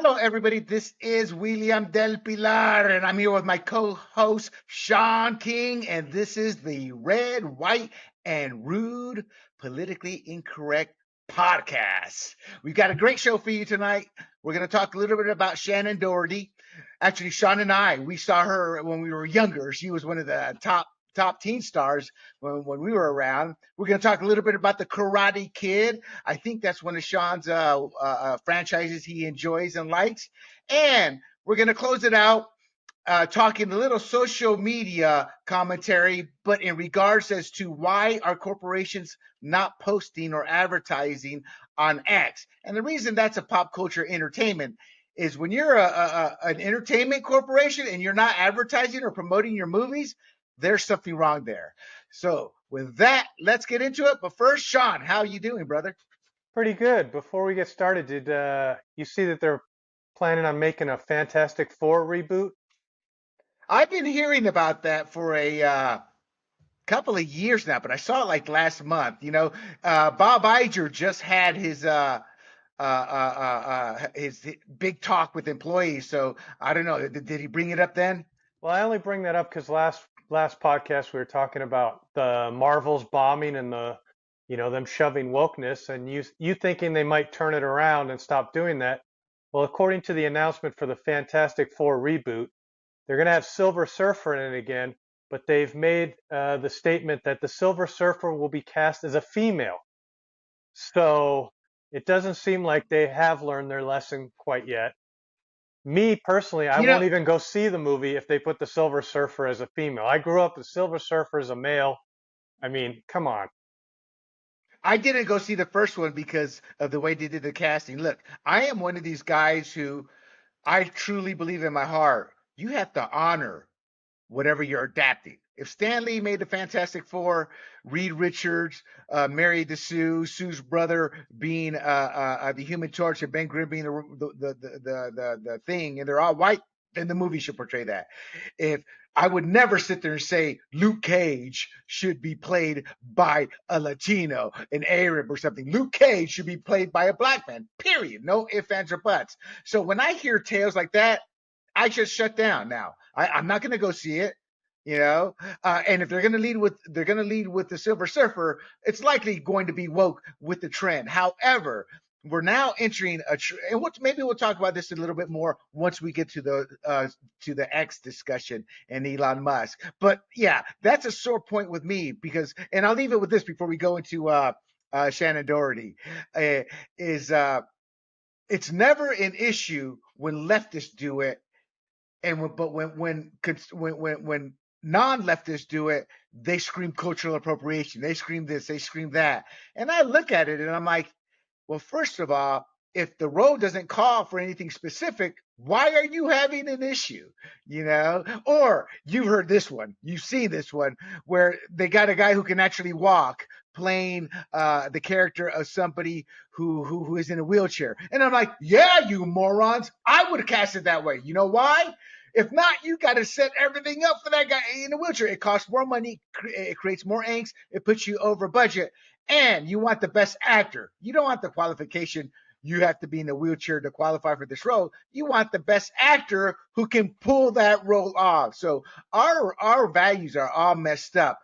Hello, everybody. This is William Del Pilar, and I'm here with my co-host Sean King, and this is the Red, White, and Rude Politically Incorrect podcast. We've got a great show for you tonight. We're going to talk a little bit about Shannen Doherty. Actually, Sean and I, we saw her when we were younger. She was one of the top teen stars when we were around. We're going to talk a little bit about the Karate Kid. I think that's one of Sean's franchises he enjoys and likes. And we're going to close it out talking a little social media commentary, but in regards as to why are corporations not posting or advertising on X. And the reason that's a pop culture entertainment is when you're an entertainment corporation and you're not advertising or promoting your movies, there's something wrong there. So with that, let's get into it. But first, Sean, how are you doing, brother? Pretty good. Before we get started, did you see that they're planning on making a Fantastic Four reboot? I've been hearing about that for a couple of years now, but I saw it like last month. Bob Iger just had his big talk with employees. So I don't know. Did he bring it up then? Well, I only bring that up because last podcast we were talking about the Marvels bombing and them shoving wokeness, and you thinking they might turn it around and stop doing that. Well, according to the announcement for the Fantastic Four reboot, they're going to have Silver Surfer in it again, but they've made the statement that the Silver Surfer will be cast as a female. So it doesn't seem like they have learned their lesson quite yet. Me personally, I You know, won't even go see the movie if they put the Silver Surfer as a female. I grew up with Silver Surfer as a male. I mean, come on. I didn't go see the first one because of the way they did the casting. Look, I am one of these guys who I truly believe in my heart. You have to honor whatever you're adapting. If Stan Lee made the Fantastic Four, Reed Richards married to Sue, Sue's brother being the Human Torch, and Ben Grimm being the thing, and they're all white, then the movie should portray that. If I would never sit there and say Luke Cage should be played by a Latino, an Arab, or something. Luke Cage should be played by a black man. Period. No ifs, ands, or buts. So when I hear tales like that, I just shut down now. I'm not going to go see it, and if they're going to lead with the Silver Surfer, it's likely going to be woke with the trend. However, we're now entering and maybe we'll talk about this a little bit more once we get to the X discussion and Elon Musk. But yeah, that's a sore point with me because, and I'll leave it with this before we go into Shannen Doherty, is it's never an issue when leftists do it but when non-leftists do it, they scream cultural appropriation. They scream this, they scream that. And I look at it and I'm like, well, first of all, if the road doesn't call for anything specific, why are you having an issue? Or you've heard this one, you've seen this one where they got a guy who can actually walk playing the character of somebody who is in a wheelchair. And I'm like, yeah, you morons. I would have cast it that way. You know why? If not, you got to set everything up for that guy in a wheelchair. It costs more money. It creates more angst. It puts you over budget. And you want the best actor. You don't want the qualification. You have to be in a wheelchair to qualify for this role. You want the best actor who can pull that role off. So our values are all messed up.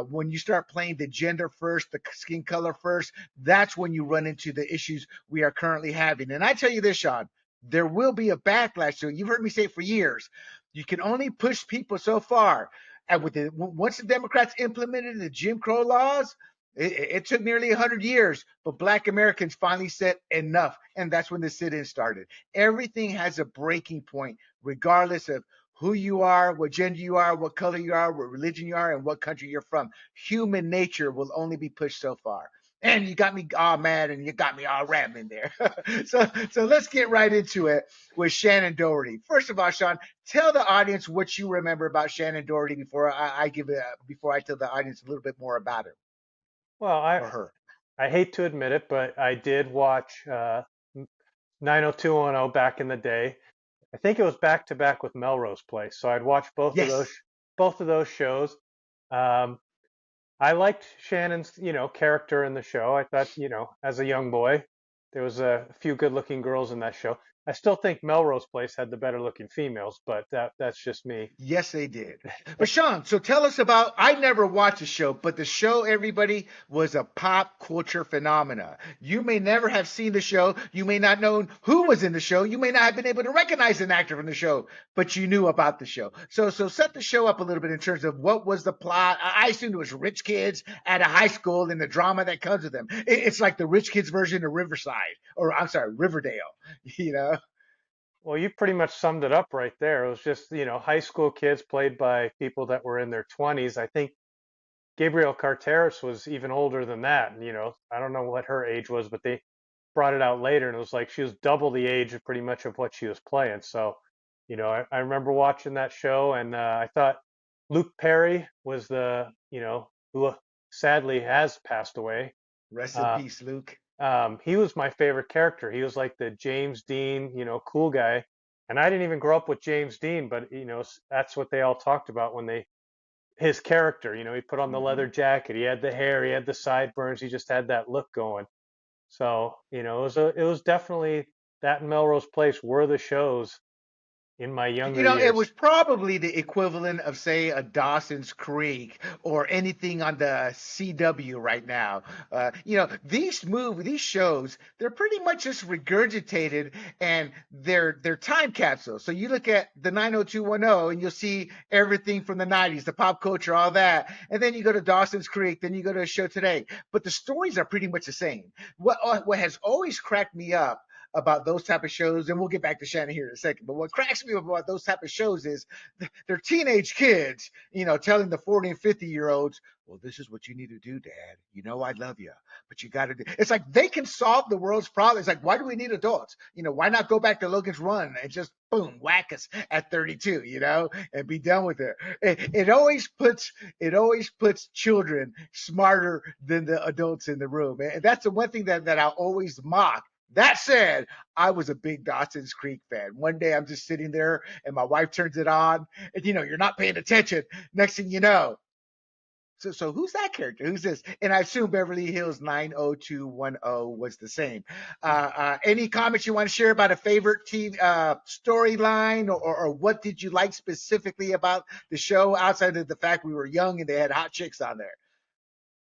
When you start playing the gender first, the skin color first, that's when you run into the issues we are currently having. And I tell you this, Sean, there will be a backlash. So you've heard me say it for years. You can only push people so far. And once the Democrats implemented the Jim Crow laws, it took nearly 100 years, but Black Americans finally said enough, and that's when the sit-in started. Everything has a breaking point, regardless of who you are, what gender you are, what color you are, what religion you are, and what country you're from. Human nature will only be pushed so far. And you got me all mad, and you got me all rambling there. so let's get right into it with Shannen Doherty. First of all, Sean, tell the audience what you remember about Shannen Doherty before before I tell the audience a little bit more about her Well, or her. I hate to admit it, but I did watch 90210 back in the day. I think it was back to back with Melrose Place. So I'd watch Yes. both of those shows. Um, I liked Shannon's, character in the show. I thought, as a young boy, there was a few good-looking girls in that show. I still think Melrose Place had the better looking females, but that's just me. Yes, they did. But Sean, so tell us about. I never watched the show, but the show, everybody, was a pop culture phenomena. You may never have seen the show. You may not know who was in the show. You may not have been able to recognize an actor from the show, but you knew about the show. So set the show up a little bit in terms of what was the plot. I assumed it was rich kids at a high school and the drama that comes with them. It's like the rich kids version of Riverside, or I'm sorry, Riverdale. You know. Well, you pretty much summed it up right there. It was just, high school kids played by people that were in their 20s. I think Gabrielle Carteris was even older than that. And, I don't know what her age was, but they brought it out later and it was like she was double the age of pretty much of what she was playing. So, I remember watching that show and I thought Luke Perry was who sadly has passed away. Rest in Uh, peace, Luke. he was my favorite character. He was like the James Dean, cool guy. And I didn't even grow up with James Dean, but that's what they all talked about when his character, he put on the leather Hmm. jacket, he had the hair, he had the sideburns, he just had that look going. So, it was definitely that and Melrose Place were the shows in my younger It years. was probably the equivalent of, say, a Dawson's Creek or anything on the CW right now. These shows, they're pretty much just regurgitated and they're time capsules. So you look at the 90210 and you'll see everything from the 90s, the pop culture, all that. And then you go to Dawson's Creek, then you go to a show today. But the stories are pretty much the same. What has always cracked me up about those type of shows, and we'll get back to Shannon here in a second. But what cracks me up about those type of shows is they're teenage kids, telling the 40 and 50-year olds, well, this is what you need to do, Dad. I love you, but you got to do. It's like they can solve the world's problems. It's like, why do we need adults? Why not go back to Logan's Run and just boom, whack us at 32, and be done with it. It always puts children smarter than the adults in the room, and that's the one thing that I always mock. That said, I was a big Dawson's Creek fan. One day I'm just sitting there and my wife turns it on, and you're not paying attention. Next thing you know, so who's that character? Who's this? And I assume Beverly Hills 90210 was the same. Any comments you want to share about a favorite TV storyline, or what did you like specifically about the show outside of the fact we were young and they had hot chicks on there?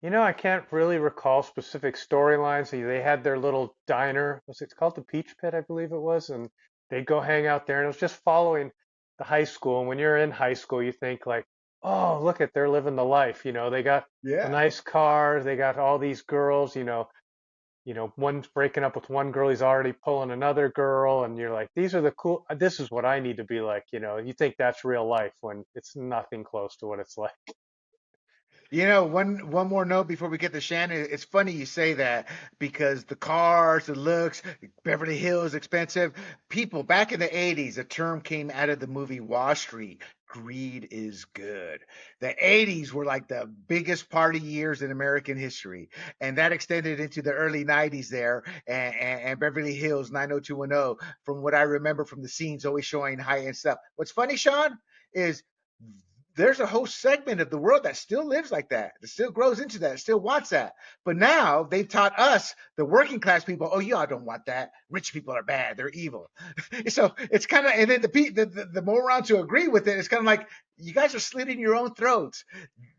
I can't really recall specific storylines. They had their little diner. Was it called the Peach Pit, I believe it was? And they'd go hang out there. And it was just following the high school. And when you're in high school, you think like, oh, look at they're living the life. They got the Yeah. nice cars. They got all these girls. One's breaking up with one girl. He's already pulling another girl. And you're like, these are the cool. This is what I need to be like. You think that's real life when it's nothing close to what it's like. One more note before we get to Shannon. It's funny you say that because the cars, the looks, Beverly Hills expensive. People back in the 80s, a term came out of the movie Wall Street. Greed is good. The 80s were like the biggest party years in American history. And that extended into the early 90s there. And Beverly Hills 90210, from what I remember from the scenes, always showing high end stuff. What's funny, Sean, is there's a whole segment of the world that still lives like that still grows into that, still wants that. But now they've taught us, the working class people, oh, y'all don't want that. Rich people are bad. They're evil. So it's kind of, and then the morons who agree with it, it's kind of like, you guys are slitting your own throats.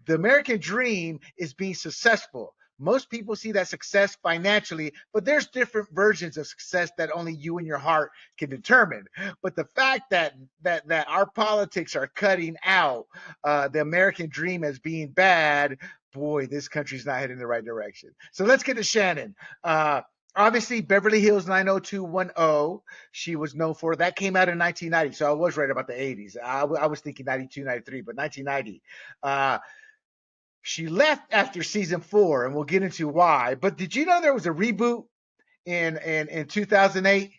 The American dream is being successful. Most people see that success financially, but there's different versions of success that only you and your heart can determine. But the fact that our politics are cutting out the American dream as being bad, boy, this country's not heading in the right direction. So let's get to Shannon. Obviously, Beverly Hills 90210, she was known for. That came out in 1990, so I was right about the 80s. I was thinking 92, 93, but 1990. She left after season 4, and we'll get into why. But did you know there was a reboot in 2008?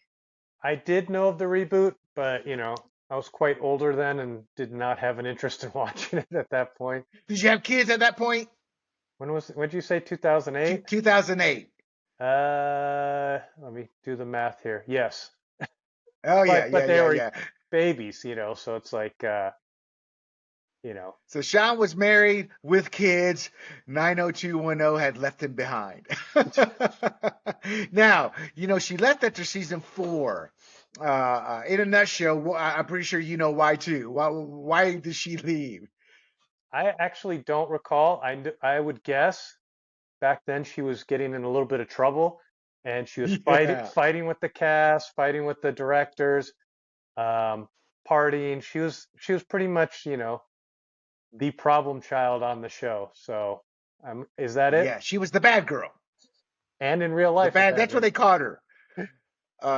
I did know of the reboot, but I was quite older then and did not have an interest in watching it at that point. Did you have kids at that point? When did you say 2008? 2008. Let me do the math here. Yes. Oh yeah, But yeah, they yeah, were yeah. babies, so it's like you know, So Sean was married with kids. 90210 had left him behind. Now, she left after season 4. In a nutshell, I'm pretty sure you know why too. Why did she leave? I actually don't recall. I would guess back then she was getting in a little bit of trouble, and she was Yeah. fighting with the cast, fighting with the directors, um, partying. She was pretty much, the problem child on the show. So, is that it? Yeah, she was the bad girl. And in real The life, bad. That's what apparently. they called her.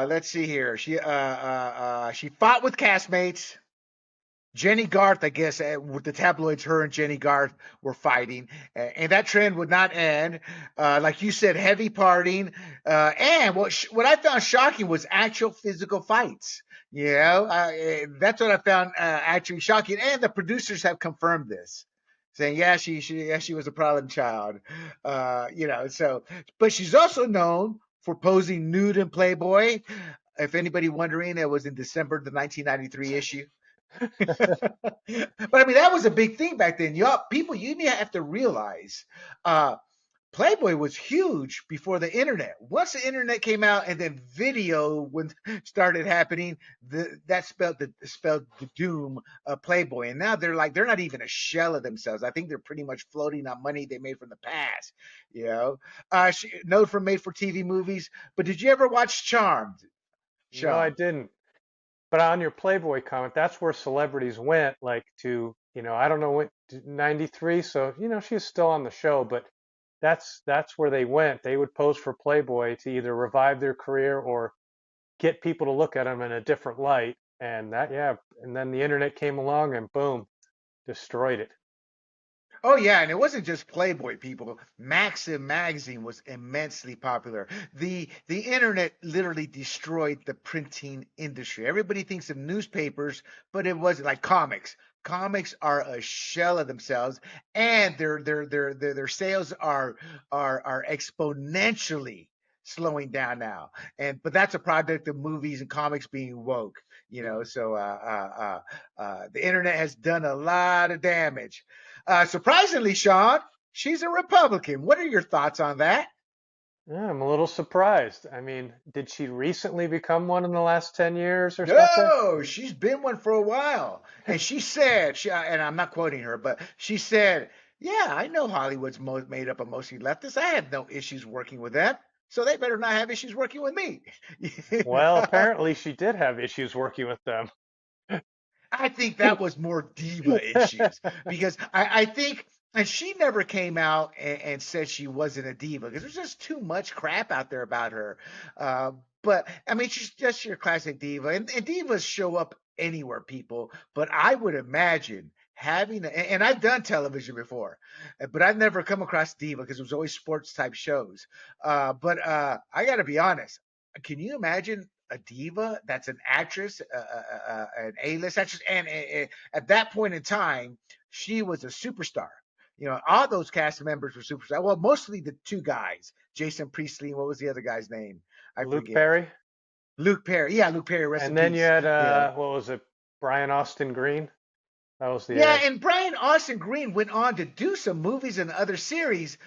Let's see here. She fought with castmates. Jenny Garth, I guess, with the tabloids, her and Jenny Garth were fighting, and that trend would not end. Like you said, heavy partying, and what I found shocking was actual physical fights. That's what I found actually shocking, and the producers have confirmed this, saying, yeah, she was a problem child. So, but she's also known for posing nude in Playboy. If anybody wondering, it was in December the 1993 issue. But I mean, that was a big thing back then. People, you have to realize, uh, Playboy was huge before the internet. Once the internet came out and then video when started happening, that spelled the doom of Playboy. And now they're not even a shell of themselves. I think they're pretty much floating on money they made from the past. Note from made for TV movies. But did you ever watch Charmed, No, I Sean? didn't. But on your Playboy comment, that's where celebrities went, like to, I don't know what, 93. So, she's still on the show, but that's where they went. They would pose for Playboy to either revive their career or get people to look at them in a different light. And yeah. And then the internet came along and boom, destroyed it. Oh yeah, and it wasn't just Playboy people. Maxim magazine was immensely popular. The internet literally destroyed the printing industry. Everybody thinks of newspapers, but it wasn't like comics. Comics are a shell of themselves, and their sales are exponentially slowing down now. But that's a product of movies and comics being woke. The internet has done a lot of damage. Surprisingly, Sean, she's a Republican. What are your thoughts on that? Yeah, I'm a little surprised. I mean, did she recently become one in the last 10 years or something? No, she's been one for a while. And she said, and I'm not quoting her, but she said, yeah, I know Hollywood's made up of mostly leftists. I had no issues working with them. So they better not have issues working with me. Well, apparently she did have issues working with them. I think that was more diva issues because I think, and she never came out and said she wasn't a diva because there's just too much crap out there about her. But I mean, she's just your classic diva, and divas show up anywhere, people. But I would imagine and I've done television before, but I've never come across diva because it was always sports type shows. But I got to be honest. Can you imagine a diva that's an actress, an A-list actress, and at that point in time, she was a superstar. All those cast members were superstars. Well, mostly the two guys, Jason Priestley. What was the other guy's name? I Luke forget. Perry. Luke Perry. Yeah, Luke Perry. Rest in And then you peace. had You know. what was it? Brian Austin Green. That was Yeah, the and Brian Austin Green went on to do some movies and other series.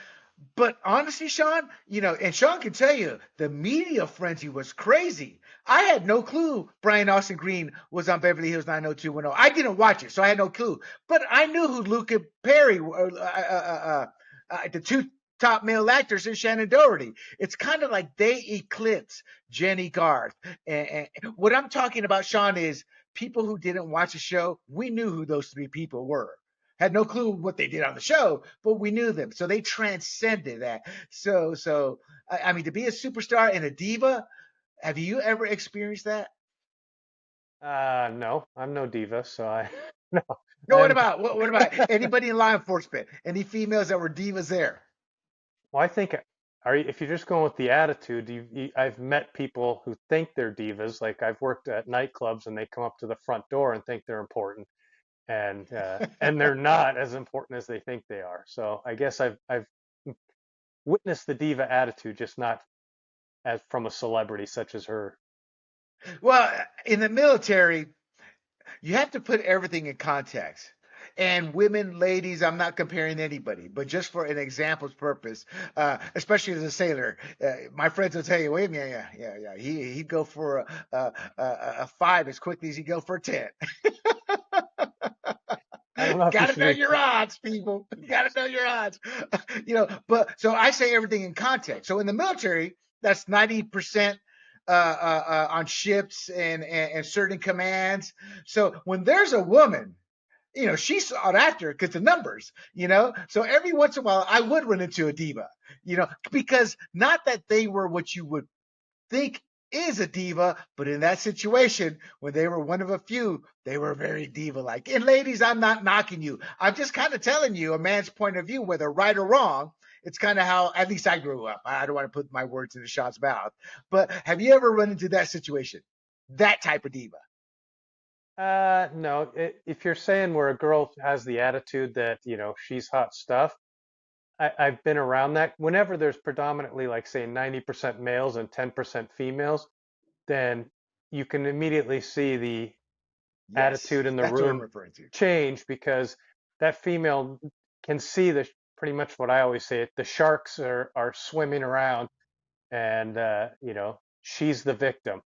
But honestly, Sean, and Sean can tell you, the media frenzy was crazy. I had no clue Brian Austin Green was on Beverly Hills 90210. I didn't watch it, so I had no clue. But I knew who Luca Perry, the two top male actors in Shannen Doherty. It's kind of like they eclipse Jenny Garth. And what I'm talking about, Sean, is people who didn't watch the show. We knew who those three people were. Had no clue what they did on the show, but we knew them. So they transcended that. I mean, to be a superstar and a diva, have you ever experienced that? no, I'm no diva, so I no. No, And what about anybody in law enforcement? Any females that were divas there? well, I think if you're just going with the attitude, I've met people who think they're divas. Like I've worked at nightclubs and they come up to the front door and think they're important, and they're not as important as they think they are. So I guess I've witnessed the diva attitude, just not as from a celebrity such as her. Well, in the military, you have to put everything in context. And women, ladies, I'm not comparing anybody, but just for an example's purpose, especially as a sailor, my friends will tell you, wait a minute, yeah. He'd go for a five as quickly as he'd go for a 10. I don't know if you Got to should know be. your odds, people. Got to know your odds. But so I say everything in context. So in the military, that's 90% on ships and certain commands. So when there's a woman, she's sought after because the numbers. So every once in a while, I would run into a diva, because not that they were what you would think is a diva, but in that situation, when they were one of a few, they were very diva like. And ladies, I'm not knocking you. I'm just kind of telling you a man's point of view, whether right or wrong. It's kind of how, at least I grew up. I don't want to put my words in the shot's mouth. But have you ever run into that situation? That type of diva? No. If you're saying where a girl has the attitude that, she's hot stuff, I've been around that. Whenever there's predominantly, like, say, 90% males and 10% females, then you can immediately see the Yes, attitude in the that's what I'm room referring to. change because that female can see the pretty much what I always say, the sharks are swimming around and she's the victim.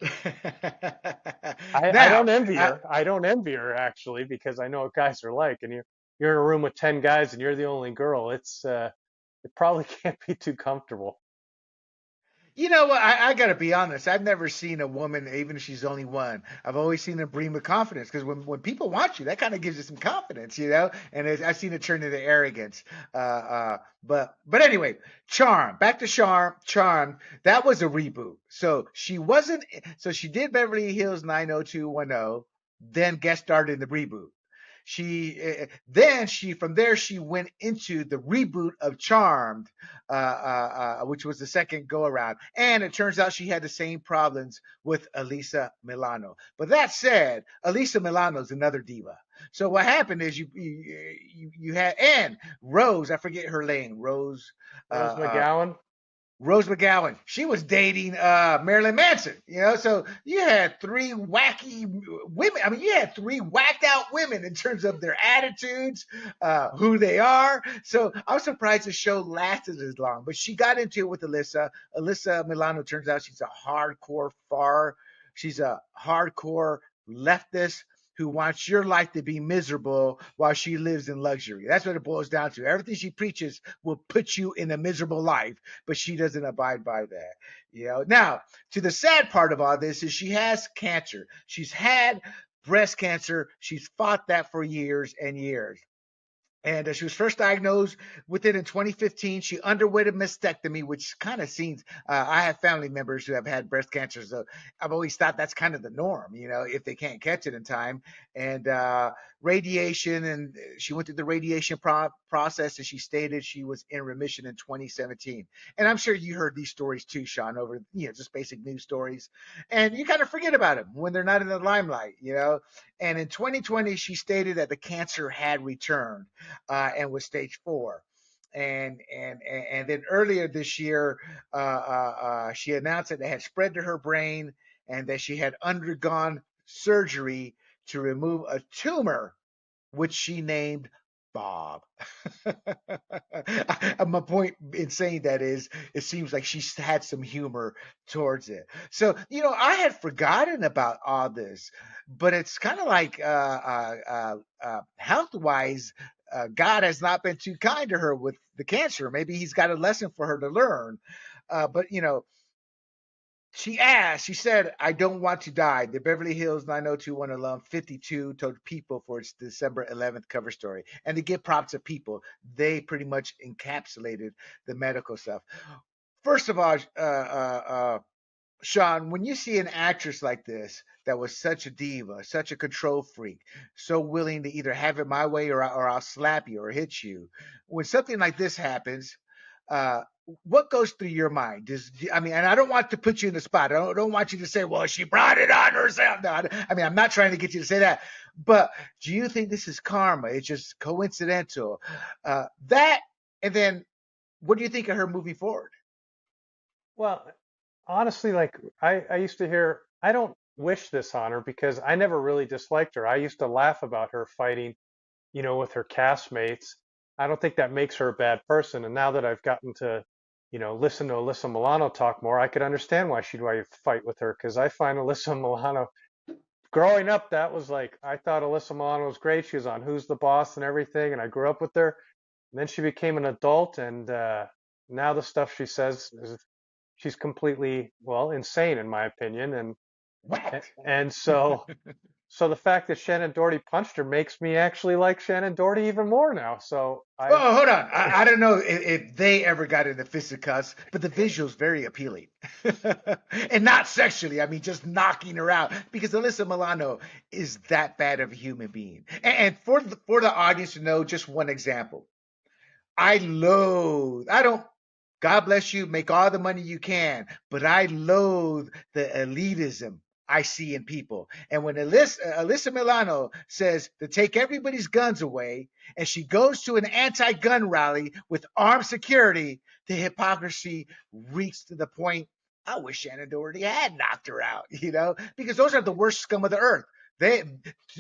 I Now, don't envy her. I don't envy her actually because I know what guys are like and you're in a room with 10 guys and you're the only girl. It probably can't be too comfortable. you know what? I got to be honest. I've never seen a woman, even if she's only one. I've always seen her bring with confidence because when people want you, that kind of gives you some confidence. And I've seen it turn into arrogance. But anyway, Charm. Back to Charm. Charm. That was a reboot. So she wasn't. So she did Beverly Hills 90210. Then guest starred in the reboot. Then from there she went into the reboot of Charmed, which was the second go around, and it turns out she had the same problems with Elisa Milano. But that said, Elisa Milano is another diva. So what happened is you had and Rose, I forget her name, Rose. Rose Uh, McGowan. Rose McGowan. She was dating Marilyn Manson. So you had three wacky women. I mean, you had three whacked out women in terms of their attitudes, who they are. So I was surprised the show lasted as long. But she got into it with Alyssa. Alyssa Milano turns out she's a hardcore leftist who wants your life to be miserable while she lives in luxury. That's what it boils down to. Everything she preaches will put you in a miserable life, but she doesn't abide by that. Now, to the sad part of all this is she has cancer. She's had breast cancer. She's fought that for years and years. And she was first diagnosed with it in 2015. She underwent a mastectomy, which kind of seems. I have family members who have had breast cancer, so I've always thought that's kind of the norm, if they can't catch it in time. And radiation, and she went through the radiation process, and she stated she was in remission in 2017. And I'm sure you heard these stories too, Sean, over just basic news stories, and you kind of forget about them when they're not in the limelight. And in 2020, she stated that the cancer had returned and was stage 4. And then earlier this year, she announced that it had spread to her brain and that she had undergone surgery to remove a tumor, which she named Bob. My point in saying that is, it seems like she's had some humor towards it. So, I had forgotten about all this, but it's kind of like health wise, God has not been too kind to her with the cancer. Maybe he's got a lesson for her to learn. But she said, I don't want to die. The Beverly Hills 90210 alum 52 told People for its December 11th cover story. And to give props to People, they pretty much encapsulated the medical stuff. First of all, Sean, when you see an actress like this that was such a diva, such a control freak, so willing to either have it my way or I'll slap you or hit you, when something like this happens, uh, what goes through your mind? And I don't want to put you in the spot. I don't want you to say, well, she brought it on herself. No, I'm not trying to get you to say that. But do you think this is karma? It's just coincidental. That, and then what do you think of her moving forward? Well, honestly, like I used to hear, I don't wish this on her because I never really disliked her. I used to laugh about her fighting, with her castmates. I don't think that makes her a bad person. And now that I've gotten to, listen to Alyssa Milano talk more, I could understand why she'd want to fight with her because I find Alyssa Milano, growing up, that was like, I thought Alyssa Milano was great. She was on Who's the Boss and everything. And I grew up with her. And then she became an adult. And now the stuff she says is, she's completely, well, insane in my opinion. What? And so the fact that Shannon Doherty punched her makes me actually like Shannon Doherty even more now. So Oh, hold on. I don't know if they ever got into fisticuffs, but the visual's very appealing. And not sexually. I mean, just knocking her out because Alyssa Milano is that bad of a human being. And for the audience to know just one example, I don't, God bless you, make all the money you can, but I loathe the elitism I see in people. And when Alyssa Milano says to take everybody's guns away, and she goes to an anti gun rally with armed security, the hypocrisy reeks to the point. I wish Shannon Doherty had knocked her out, because those are the worst scum of the earth. They,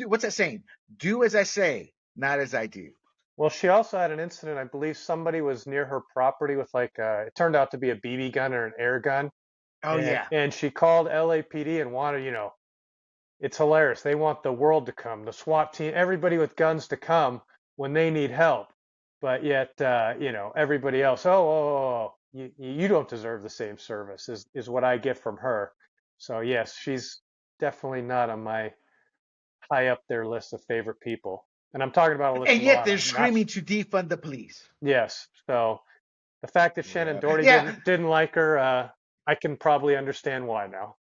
what's that saying? Do as I say, not as I do. well, she also had an incident. I believe somebody was near her property with like it turned out to be a BB gun or an air gun, Oh, and yeah. and she called LAPD and wanted, it's hilarious. They want the world to come, the SWAT team, everybody with guns to come when they need help. But yet, everybody else, you don't deserve the same service is what I get from her. So yes, she's definitely not on my high up there list of favorite people. And I'm talking about Alyssa And yet they're Milano, not, screaming to defund the police. yes. So the fact that Shannon Yeah. Doherty Yeah. didn't like her, I can probably understand why now.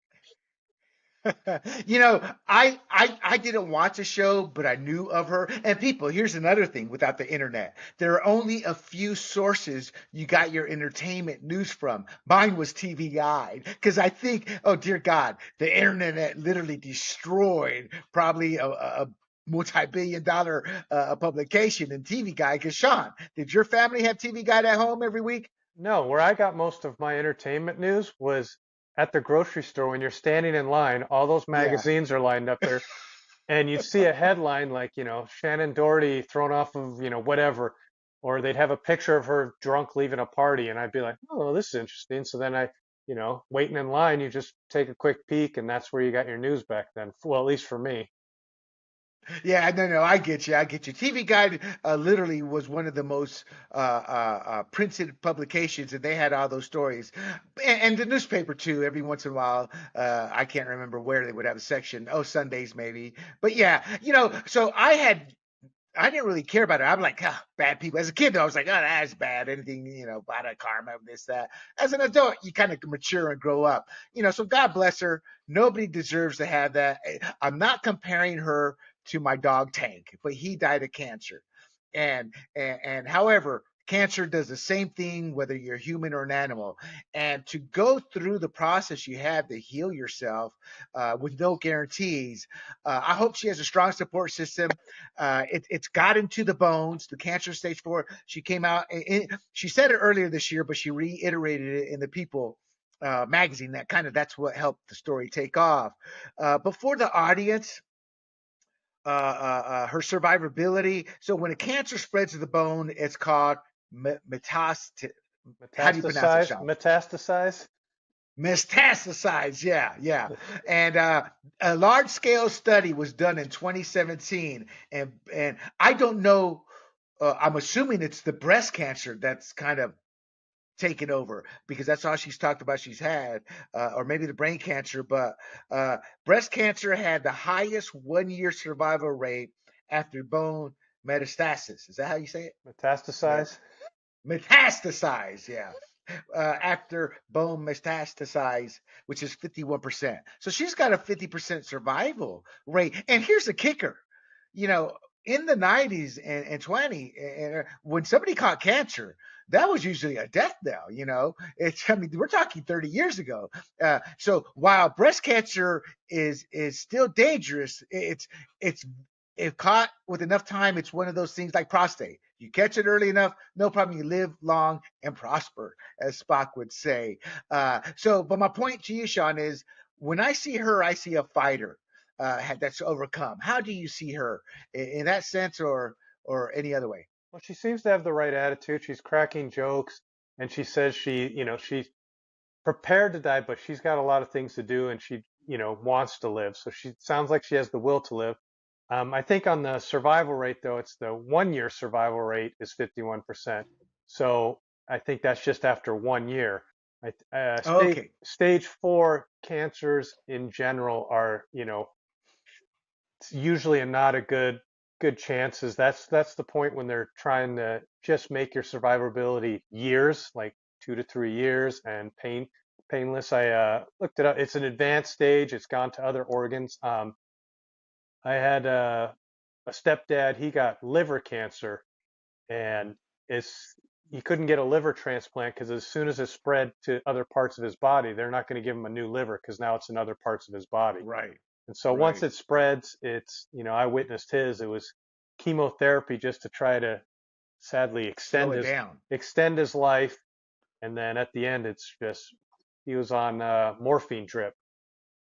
I didn't watch the show, but I knew of her. And people, here's another thing without the internet. There are only a few sources you got your entertainment news from. Mine was TV Guide. Because I think, oh dear God, the internet literally destroyed probably a multi-billion dollar publication in TV Guide. Because Sean, did your family have TV Guide at home every week? No, where I got most of my entertainment news was at the grocery store when you're standing in line, all those Yeah. magazines are lined up there, and you'd see a headline like, Shannon Doherty thrown off of, whatever, or they'd have a picture of her drunk leaving a party, and I'd be like, oh, this is interesting. So then waiting in line, you just take a quick peek, and that's where you got your news back then. Well, at least for me. Yeah, no, I get you. I get you. TV Guide literally was one of the most printed publications, and they had all those stories, and the newspaper too. Every once in a while, I can't remember where they would have a section. Oh, Sundays maybe. But yeah, so I didn't really care about it. I'm like, bad people. As a kid, though, I was like, oh, that's bad. Anything, bad karma, this, that. As an adult, you kind of mature and grow up. So God bless her. Nobody deserves to have that. I'm not comparing her to my dog Tank, but he died of cancer. And however, cancer does the same thing whether you're human or an animal. And to go through the process you have to heal yourself with no guarantees, I hope she has a strong support system. It's got into the bones, the cancer stage 4. She came out, she said it earlier this year, but she reiterated it in the People magazine. That's what helped the story take off. But for the audience, her survivability. So when a cancer spreads to the bone, it's called metastasis. How do you pronounce it, Metastasize, Sean? metastasize. Metastasize, yeah. And a large scale study was done in 2017, and I don't know. I'm assuming it's the breast cancer that's kind of taken over because that's all she's talked about she's had, or maybe the brain cancer. But breast cancer had the highest 1 year survival rate after bone metastasis. Is that how you say it? Metastasize. Metastasize, yeah. After bone metastasize, which is 51%. So she's got a 50% survival rate. And here's the kicker, you know, in the 90s and 20, and when somebody caught cancer, that was usually a death knell. I mean, we're talking 30 years ago. So while breast cancer is still dangerous, it's if caught with enough time, it's one of those things like prostate. You catch it early enough, no problem. You live long and prosper, as Spock would say. But my point to you, Sean, is when I see her, I see a fighter that's overcome. How do you see her in that sense, or any other way? Well, she seems to have the right attitude. She's cracking jokes, and she says she's prepared to die, but she's got a lot of things to do, and she, wants to live. So she sounds like she has the will to live. I think on the survival rate, though, it's the 1 year survival rate is 51%. So I think that's just after 1 year. Okay, Stage four cancers in general are, it's usually not a good chances. That's the point when they're trying to just make your survivability years, like 2 to 3 years, and painless. I looked it up. It's an advanced stage. It's gone to other organs. I had a stepdad. He got liver cancer, and it's he couldn't get a liver transplant because as soon as it spread to other parts of his body, they're not going to give him a new liver because now it's in other parts of his body. right, And so once right. it spreads, I witnessed his. It was chemotherapy just to try to sadly Slow it down. extend his life. And then at the end, it's just he was on morphine drip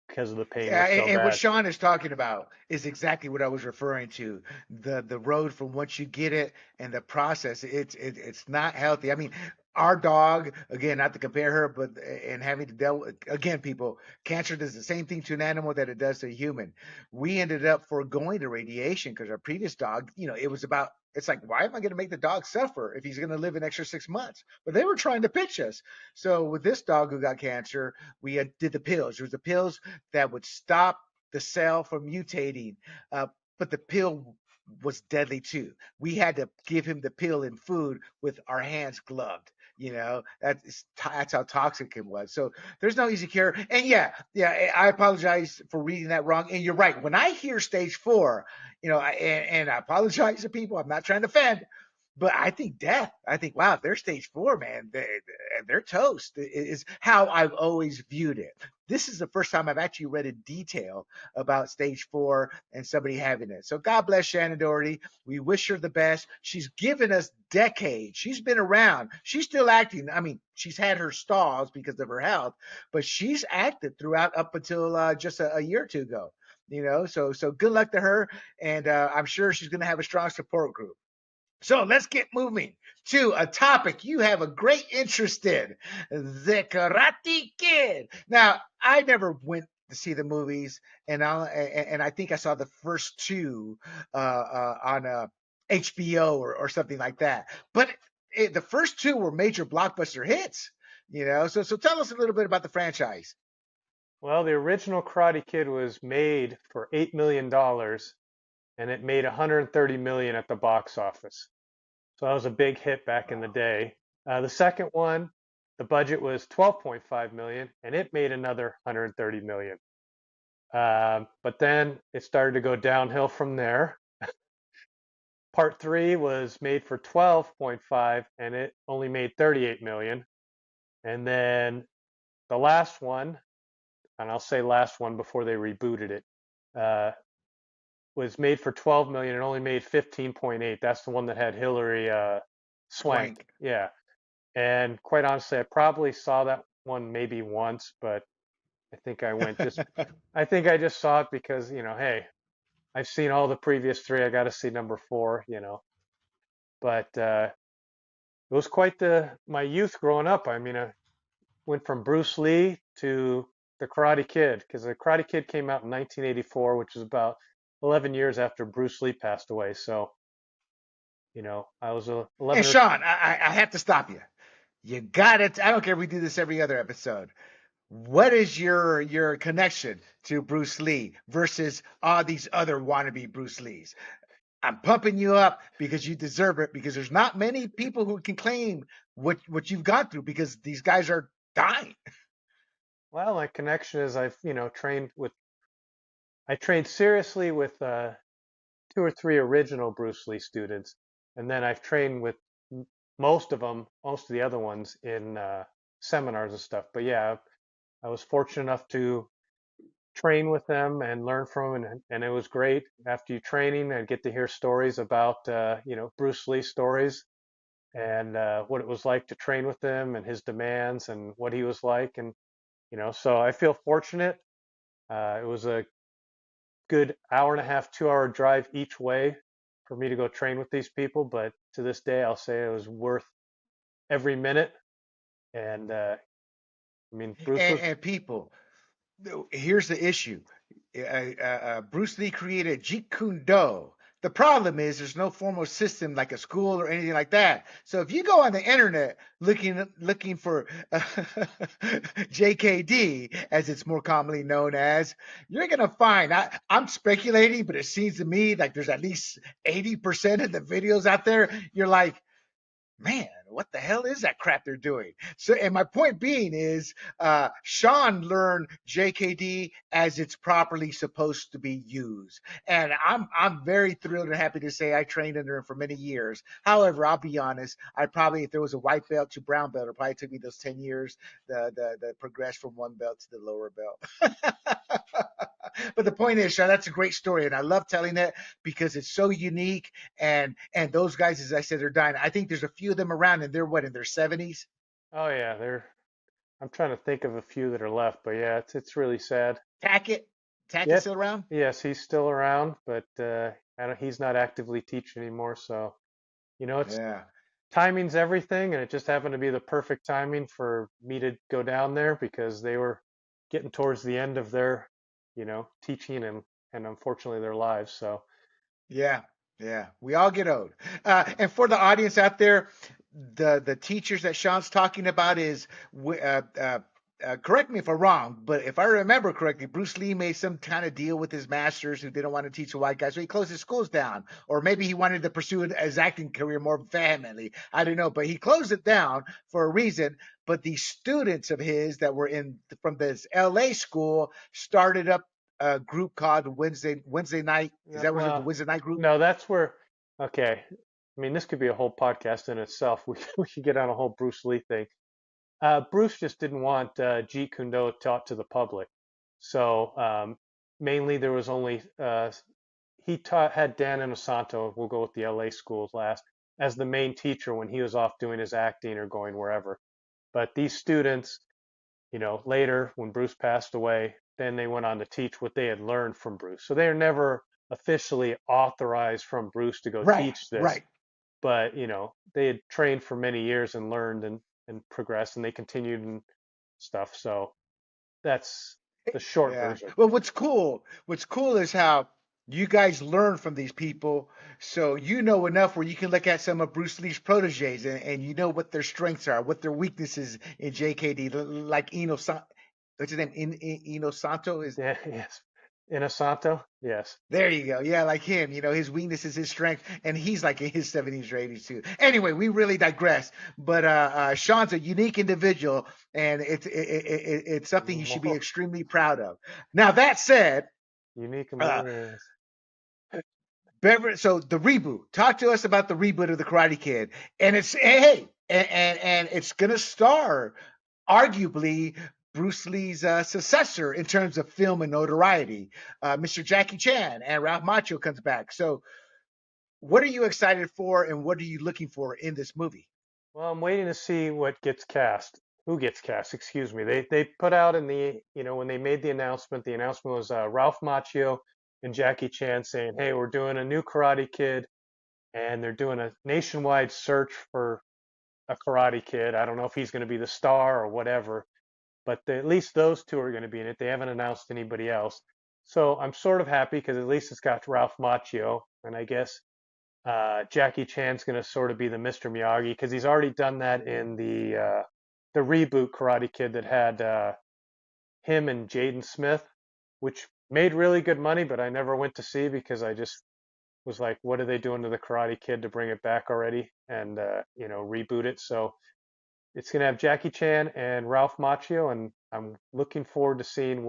because of the pain Yeah, was so and what bad. Sean is talking about is exactly what I was referring to. The road from once you get it and the process, it's not healthy. I mean, our dog, again, not to compare her, but and having to deal with, again, people, cancer does the same thing to an animal that it does to a human. We ended up foregoing the radiation because our previous dog, it was about. It's like, why am I going to make the dog suffer if he's going to live an extra 6 months? But they were trying to pitch us. So with this dog who got cancer, we did the pills. There was the pills that would stop the cell from mutating. But the pill was deadly too. We had to give him the pill in food with our hands gloved. That's how toxic it was. So there's no easy cure. And yeah, I apologize for reading that wrong. And you're right. When I hear stage four, and I apologize to people. I'm not trying to offend, but I think death. I think, wow, if they're stage four, man, they're toast. Is how I've always viewed it. This is the first time I've actually read in detail about stage four and somebody having it. So God bless Shannen Doherty. We wish her the best. She's given us decades. She's been around. She's still acting. I mean, she's had her stalls because of her health, but she's acted throughout up until just a year or two ago. So good luck to her, and I'm sure she's going to have a strong support group. So let's get moving to a topic you have a great interest in, the Karate Kid. Now, I never went to see the movies, and I think I saw the first two on HBO or something like that. But the first two were major blockbuster hits. So tell us a little bit about the franchise. Well, the original Karate Kid was made for $8 million, and it made 130 million at the box office. So that was a big hit back in the Wow. day. The second one, the budget was 12.5 million, and it made another 130 million. But then it started to go downhill from there. Part three was made for 12.5, and it only made 38 million. And then the last one, and I'll say last one before they rebooted it, uh, was made for 12 million and only made 15.8. That's the one that had Hillary Swank. Swank. Yeah. And quite honestly, I probably saw that one maybe once, but I think I think I just saw it because, hey, I've seen all the previous three. I got to see number four. But it was quite my youth growing up. I mean, I went from Bruce Lee to the Karate Kid because the Karate Kid came out in 1984, which is about 11 years after Bruce Lee passed away. So, I was And 11 or Sean, I have to stop you. You got it. I don't care if we do this every other episode. What is your connection to Bruce Lee versus all these other wannabe Bruce Lees? I'm pumping you up because you deserve it. Because there's not many people who can claim what you've gone through because these guys are dying. well, my connection is I trained seriously with two or three original Bruce Lee students, and then I've trained with most of the other ones in seminars and stuff. But yeah, I was fortunate enough to train with them and learn from them, and it was great. After you training, I get to hear stories about Bruce Lee stories and what it was like to train with him and his demands and what he was like, and so I feel fortunate. It was a good hour and a half, 2 hour drive each way for me to go train with these people. But to this day, I'll say it was worth every minute. And I mean, Bruce was, And people, here's the issue. Bruce Lee created Jeet Kune Do. The problem is there's no formal system like a school or anything like that. So if you go on the internet looking for JKD, as it's more commonly known as, you're gonna find. I'm speculating, but it seems to me like there's at least 80% of the videos out there. You're like, man, what the hell is that crap they're doing? So, and my point being is, Sean learned JKD as it's properly supposed to be used, and I'm very thrilled and happy to say I trained under him for many years. However, I'll be honest, I probably, if there was a white belt to brown belt, it probably took me those 10 years the progress from one belt to the lower belt. But the point is, Sean, that's a great story, and I love telling it because it's so unique. And those guys, as I said, are dying. I think there's a few of them around, and they're what, in their 70s. oh yeah, I'm trying to think of a few that are left, but yeah, it's really sad. Tackett, Tackett Yep. still around? Yes, he's still around, but he's not actively teaching anymore. So, it's Yeah, timing's everything, and it just happened to be the perfect timing for me to go down there because they were getting towards the end of their, teaching and unfortunately their lives. So, yeah, yeah. We all get old. And for the audience out there, the teachers that Sean's talking about is correct me if I'm wrong, but if I remember correctly, Bruce Lee made some kind of deal with his masters who didn't want to teach the white guys, so he closed his schools down. Or maybe he wanted to pursue his acting career more vehemently. I don't know, but he closed it down for a reason. But the students of his that were in from this LA school started up a group called Wednesday Night. Is yeah, that was it, the well, Wednesday Night group? no, that's where, okay. I mean, this could be a whole podcast in itself. We could get on a whole Bruce Lee thing. Bruce just didn't want Jeet Kune Do taught to the public. So mainly there was only he had Dan Inosanto, we'll go with the LA schools last, as the main teacher when he was off doing his acting or going wherever. But these students, later when Bruce passed away, then they went on to teach what they had learned from Bruce. So they are never officially authorized from Bruce to go Right, teach this, right. but they had trained for many years and learned and progressed and they continued and stuff. So that's the short Yeah. version. Well, what's cool is how you guys learn from these people. So you know enough where you can look at some of Bruce Lee's proteges and you know what their strengths are, what their weaknesses in JKD, like what's his name? Eno Santo is. Yeah, yes. Inosanto, yes. There you go. Yeah, like him. His weakness is his strength, and he's like in his 70s or 80s too. Anyway, we really digress. But Sean's a unique individual, and it's something he should be More extremely proud of. Now that said, unique and uh, more, yes. So the reboot. Talk to us about the reboot of the Karate Kid, and it's hey, and it's gonna star arguably Bruce Lee's successor in terms of film and notoriety. Mr. Jackie Chan and Ralph Macchio comes back. So, what are you excited for, and what are you looking for in this movie? Well, I'm waiting to see what gets cast. Who gets cast? Excuse me. They put out in when they made the announcement was Ralph Macchio and Jackie Chan saying, "Hey, we're doing a new Karate Kid, and they're doing a nationwide search for a Karate Kid. I don't know if he's going to be the star or whatever, but at least those two are going to be in it. They haven't announced anybody else, so I'm sort of happy because at least it's got Ralph Macchio, and I guess Jackie Chan's going to sort of be the Mr. Miyagi because he's already done that in the reboot Karate Kid that had him and Jaden Smith, which made really good money, but I never went to see because I just was like, what are they doing to the Karate Kid to bring it back already and reboot it? So it's going to have Jackie Chan and Ralph Macchio, and I'm looking forward to seeing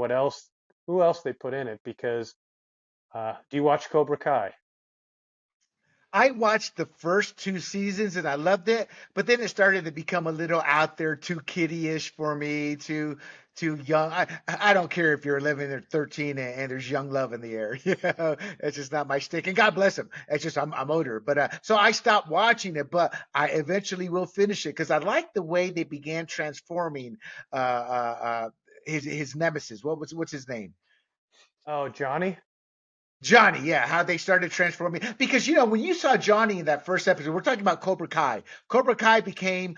who else they put in it because do you watch Cobra Kai? I watched the first two seasons and I loved it, but then it started to become a little out there, too kiddie-ish for me, too young. I don't care if you're 11 or 13 and there's young love in the air. It's just not my stick. And God bless him. It's just I'm older, but so I stopped watching it, but I eventually will finish it because I like the way they began transforming uh, uh, uh, his nemesis. What's his name? Oh, Johnny? Johnny, yeah, how they started transforming. Because when you saw Johnny in that first episode, we're talking about Cobra Kai. Cobra Kai became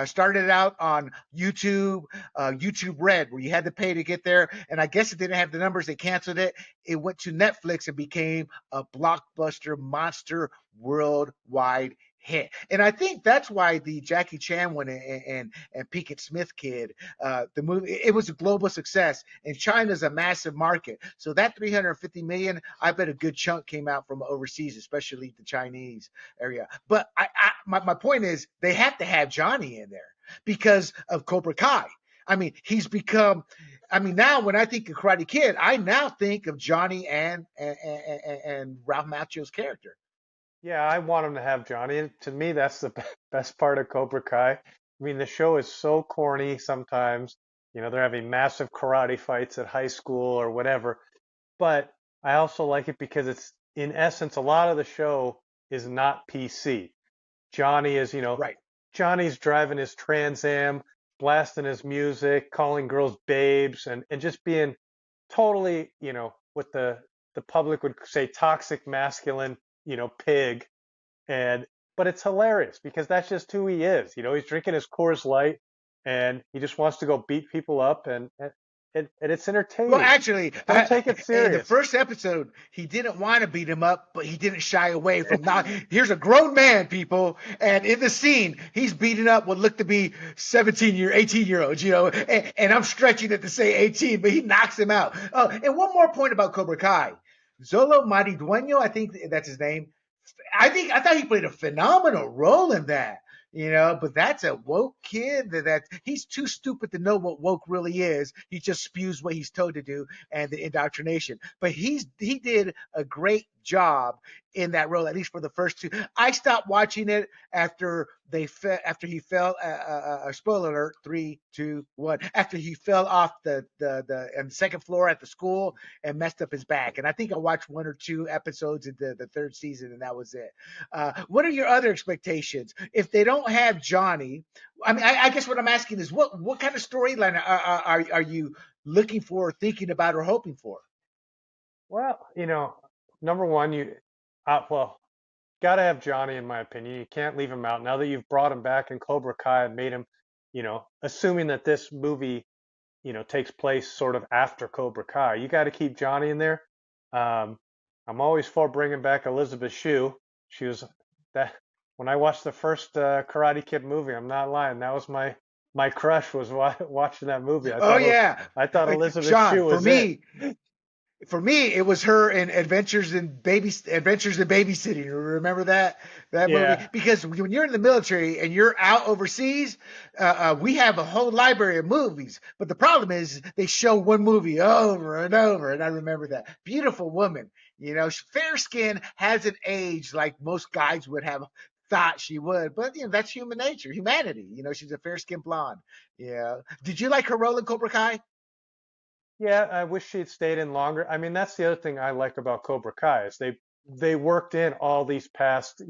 started out on YouTube, YouTube Red, where you had to pay to get there. And I guess it didn't have the numbers; they canceled it. It went to Netflix and became a blockbuster monster worldwide hit. And I think that's why the Jackie Chan one and Pinkett Smith kid, the movie, it was a global success. And China's a massive market, so that 350 million, I bet a good chunk came out from overseas, especially the Chinese area. But my point is, they have to have Johnny in there because of Cobra Kai. I mean, he's become. I mean, now when I think of Karate Kid, I now think of Johnny and Ralph Macchio's character. Yeah, I want him to have Johnny. And to me, that's the best part of Cobra Kai. I mean, the show is so corny sometimes. They're having massive karate fights at high school or whatever. But I also like it because it's, in essence, a lot of the show is not PC. Johnny is, Right. Johnny's driving his Trans Am, blasting his music, calling girls babes, and just being totally, what the public would say toxic masculine, pig. And but it's hilarious because that's just who he is. He's drinking his Coors Light and he just wants to go beat people up, and it's Well, entertaining. actually, Don't take it in the serious. first episode, he didn't want to beat him up, but he didn't shy away from not. Here's a grown man, people, and in the scene, he's beating up what looked to be 18-year olds, and I'm stretching it to say 18, but he knocks him out. Oh, and one more point about Cobra Kai. Zolo Maridueño, I think that's his name. I thought he played a phenomenal role in that. But that's a woke kid that he's too stupid to know what woke really is. He just spews what he's told to do and the indoctrination. But he did a great job in that role, at least for the first two. I stopped watching it after after he fell. Spoiler alert: 3, 2, 1. After he fell off the and second floor at the school and messed up his back. And I think I watched 1 or 2 episodes of the third season, and that was it. What are your other expectations if they don't have Johnny? I mean, I guess what I'm asking is what kind of storyline are you looking for, thinking about, or hoping for? Well, number one, well, got to have Johnny in my opinion. You can't leave him out. Now that you've brought him back in Cobra Kai and made him, assuming that this movie, takes place sort of after Cobra Kai, you got to keep Johnny in there. Um, I'm always for bringing back Elizabeth Shue. She was that when I watched the first Karate Kid movie. I'm not lying. That was my crush was watching that movie. Oh yeah, I thought Elizabeth Sean. Shue For was it. me, it was her in Adventures in Babysitting. Remember that movie? Yeah. Because when you're in the military and you're out overseas, we have a whole library of movies. But the problem is they show one movie over and over, and I remember that beautiful woman. Fair skin hasn't aged like most guys would have thought she would, but that's human nature, humanity. She's a fair skinned blonde. Yeah. Did you like her role in Cobra Kai? Yeah, I wish she had stayed in longer. I mean, that's the other thing I like about Cobra Kai is they worked in all these past,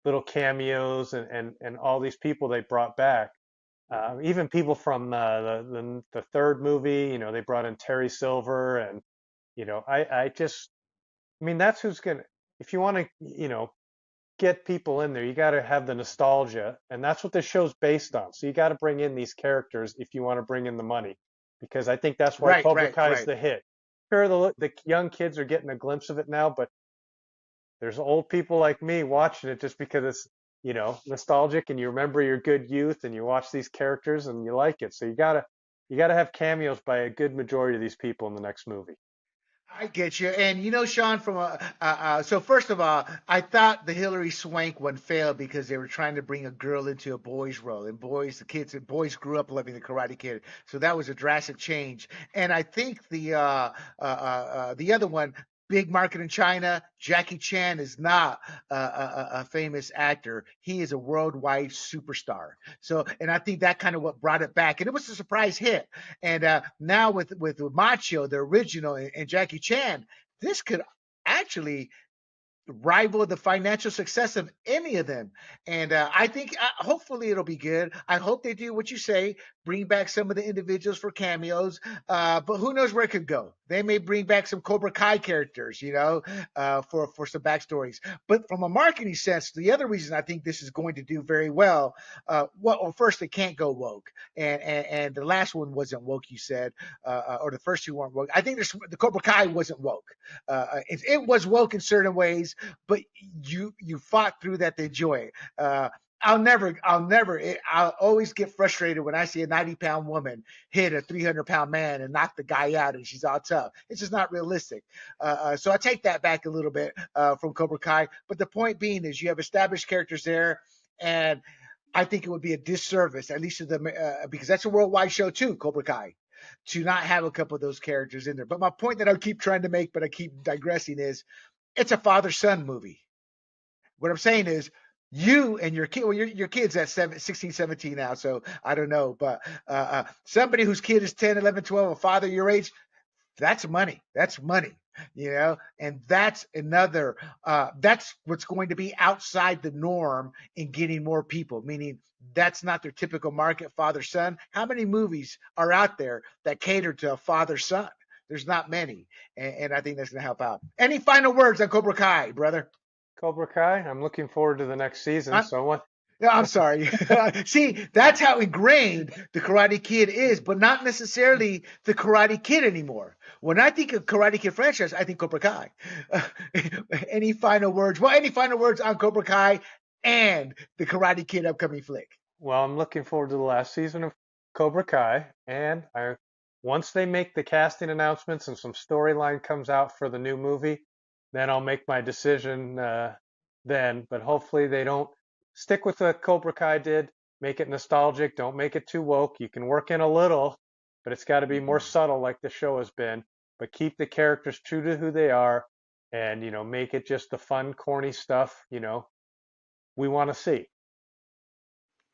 little cameos and all these people they brought back. Even people from the third movie, they brought in Terry Silver and I just I mean that's who's gonna if you want to get people in there, you got to have the nostalgia, and that's what this show's based on. So you got to bring in these characters if you want to bring in the money, because I think that's why Right, Cobra right, Kai is right. the hit. Sure, the young kids are getting a glimpse of it now, but there's old people like me watching it just because it's nostalgic and you remember your good youth and you watch these characters and you like it. So you gotta have cameos by a good majority of these people in the next movie. I get you. And Sean, so first of all, I thought the Hillary Swank one failed because they were trying to bring a girl into a boy's role, and boys grew up loving the Karate Kid, so that was a drastic change. And I think the other one, big market in China, Jackie Chan is not a famous actor. He is a worldwide superstar. So, and I think that kind of what brought it back, and it was a surprise hit. And now with Macho, the original, and Jackie Chan, this could actually rival the financial success of any of them. And I think hopefully it'll be good. I hope they do what you say, bring back some of the individuals for cameos. But who knows where it could go? They may bring back some Cobra Kai characters, for some backstories. But from a marketing sense, the other reason I think this is going to do very well, well, first it can't go woke, and the last one wasn't woke. You said, or the first two weren't woke. I think the Cobra Kai wasn't woke. It was woke in certain ways, but you fought through that to enjoy it. I'll always get frustrated when I see a 90-pound woman hit a 300-pound man and knock the guy out and she's all tough. It's just not realistic. So I take that back a little bit from Cobra Kai. But the point being is you have established characters there, and I think it would be a disservice, at least to them, because that's a worldwide show too, Cobra Kai, to not have a couple of those characters in there. But my point that I keep trying to make, but I keep digressing, is it's a father-son movie. What I'm saying is you and your kid, well, your kid's at 16, 17 now, so I don't know. But somebody whose kid is 10, 11, 12, a father your age, that's money. That's money, and that's another, that's what's going to be outside the norm in getting more people, meaning that's not their typical market, father son. How many movies are out there that cater to a father son? There's not many. And I think that's going to help out. Any final words on Cobra Kai, brother? Cobra Kai. I'm looking forward to the next season. I, So what? Yeah, I'm sorry. See, that's how ingrained the Karate Kid is, but not necessarily the Karate Kid anymore. When I think of Karate Kid franchise, I think Cobra Kai. Any final words? Well, any final words on Cobra Kai and the Karate Kid upcoming flick? Well, I'm looking forward to the last season of Cobra Kai, and once they make the casting announcements and some storyline comes out for the new movie, then I'll make my decision then. But hopefully they don't stick with what Cobra Kai did. Make it nostalgic. Don't make it too woke. You can work in a little, but it's got to be more subtle like the show has been. But keep the characters true to who they are, and make it just the fun, corny stuff we want to see.